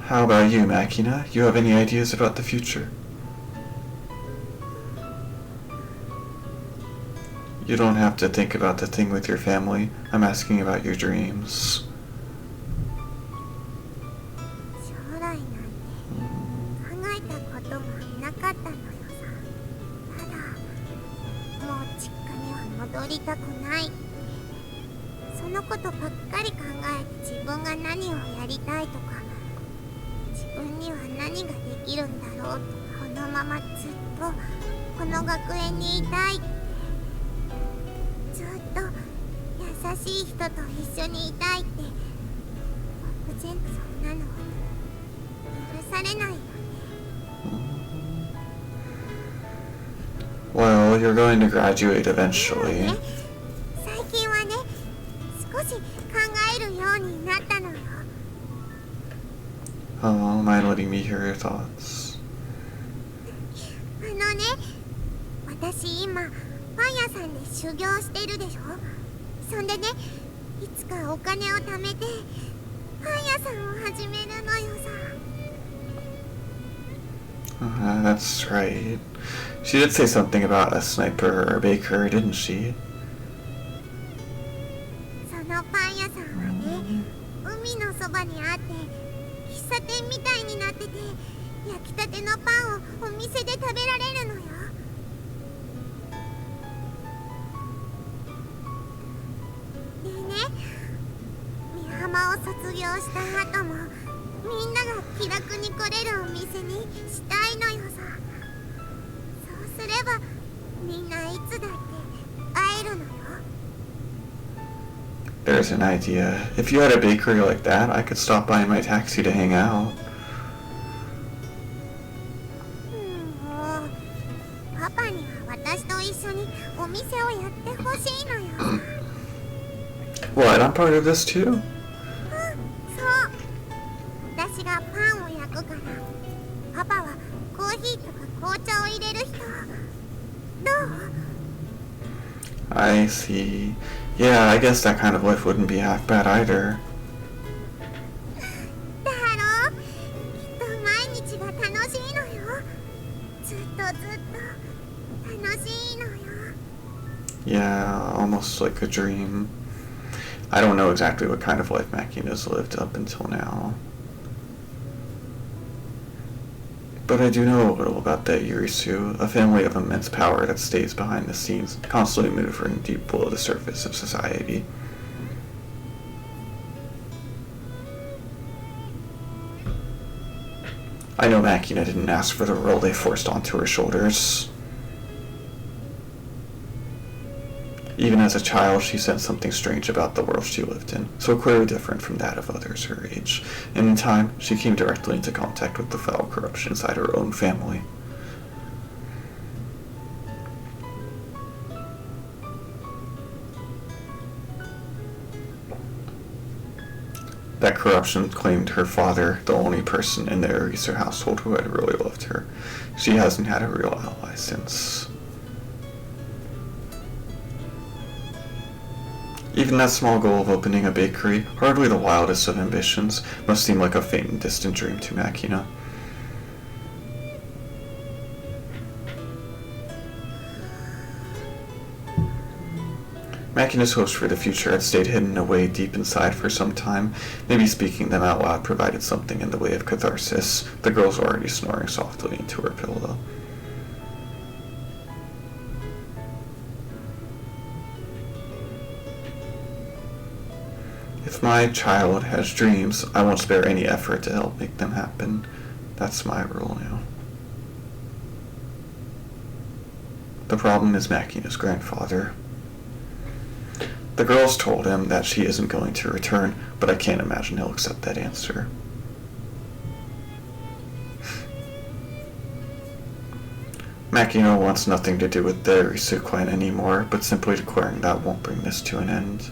How about you, Makina? You have any ideas about the future? You don't have to think about the thing with your family. I'm asking about your dreams. 将来なんて考えたこともなかったのよさ。ただもう実家には戻りたくないって、そのことばっかり考えて自分が何をやりたいとか、自分には何ができるんだろうと、このままずっとこの学園にいたいって、ずっと優しい人と一緒にいたいって、僕全部そんなの許されないよね。 Well, you're going to graduate eventually. 最近はね、少し考えるようになったのよ。 Oh, mind letting me hear your thoughts? あのね、私今パン屋さんで修行してるでしょ。そんでね、いつかお金を貯めてパン屋さんを始めるのよさ。 That's right. She did say something about a sniper or a baker, didn't she? そのパン屋さんはね、海のそばにあって喫茶店みたいになってて、焼きたてのパンをお店で食べられるのよ。でね、美浜を卒業した後もみんなが気楽に来れるお店にしたいのよさ。そうすればみんないつだって会えるのよ。 There's an idea. If you had a bakery like that, I could stop by in my taxi to hang out. もうパパには私と一緒にお店をやってほしいのよ。 What? I'm part of this too? そう。私がパンを焼くから、パパはコーヒーとか紅茶を入れる人。どう？ I see. Yeah, I guess that kind of life wouldn't be half bad either. だろう？きっと毎日が楽しいのよ。ずっと楽しいのよ。 Yeah, almost like a dream. I don't know exactly what kind of life Makina's lived up until now. But I do know a little about the Irisu, a family of immense power that stays behind the scenes, constantly maneuvering deep below the surface of society. I know Makina didn't ask for the role they forced onto her shoulders. Even as a child, she sensed something strange about the world she lived in, so clearly different from that of others her age, and in time, she came directly into contact with the foul corruption inside her own family. That corruption claimed her father, the only person in the Ariser household who had really loved her. She hasn't had a real ally since. Even that small goal of opening a bakery, hardly the wildest of ambitions, must seem like a faint and distant dream to Makina. Makina's hopes for the future had stayed hidden away deep inside for some time. Maybe speaking them out loud provided something in the way of catharsis. The girl's already snoring softly into her pillow. If my child has dreams, I won't spare any effort to help make them happen. That's my rule now. The problem is Makina's grandfather. The girls told him that she isn't going to return, but I can't imagine he'll accept that answer. Makina wants nothing to do with the Grisaia clan anymore, but simply declaring that won't bring this to an end.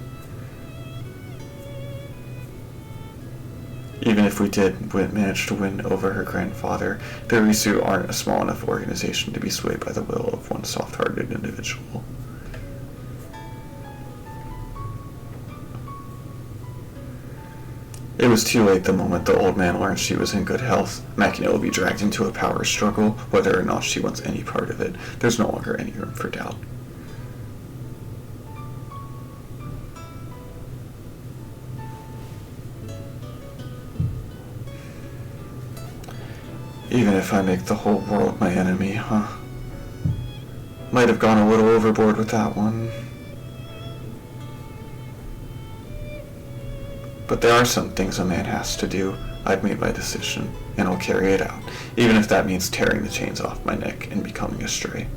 Even if we did manage to win over her grandfather, the Grisaia aren't a small enough organization to be swayed by the will of one soft-hearted individual. It was too late the moment the old man learned she was in good health. Makina will be dragged into a power struggle, whether or not she wants any part of it. There's no longer any room for doubt. Even if I make the whole world my enemy, huh? Might have gone a little overboard with that one. But there are some things a man has to do. I've made my decision, and I'll carry it out, even if that means tearing the chains off my neck and becoming a stray.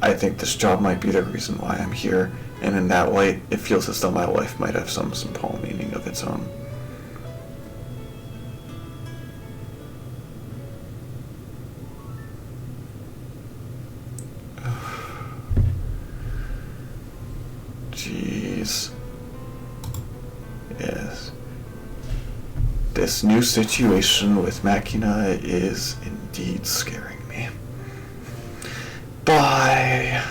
I think this job might be the reason why I'm here, and in that light, it feels as though my life might have some simple meaning of its own. Jeez. Yes. This new situation with Makina is indeed scaring me. Bye.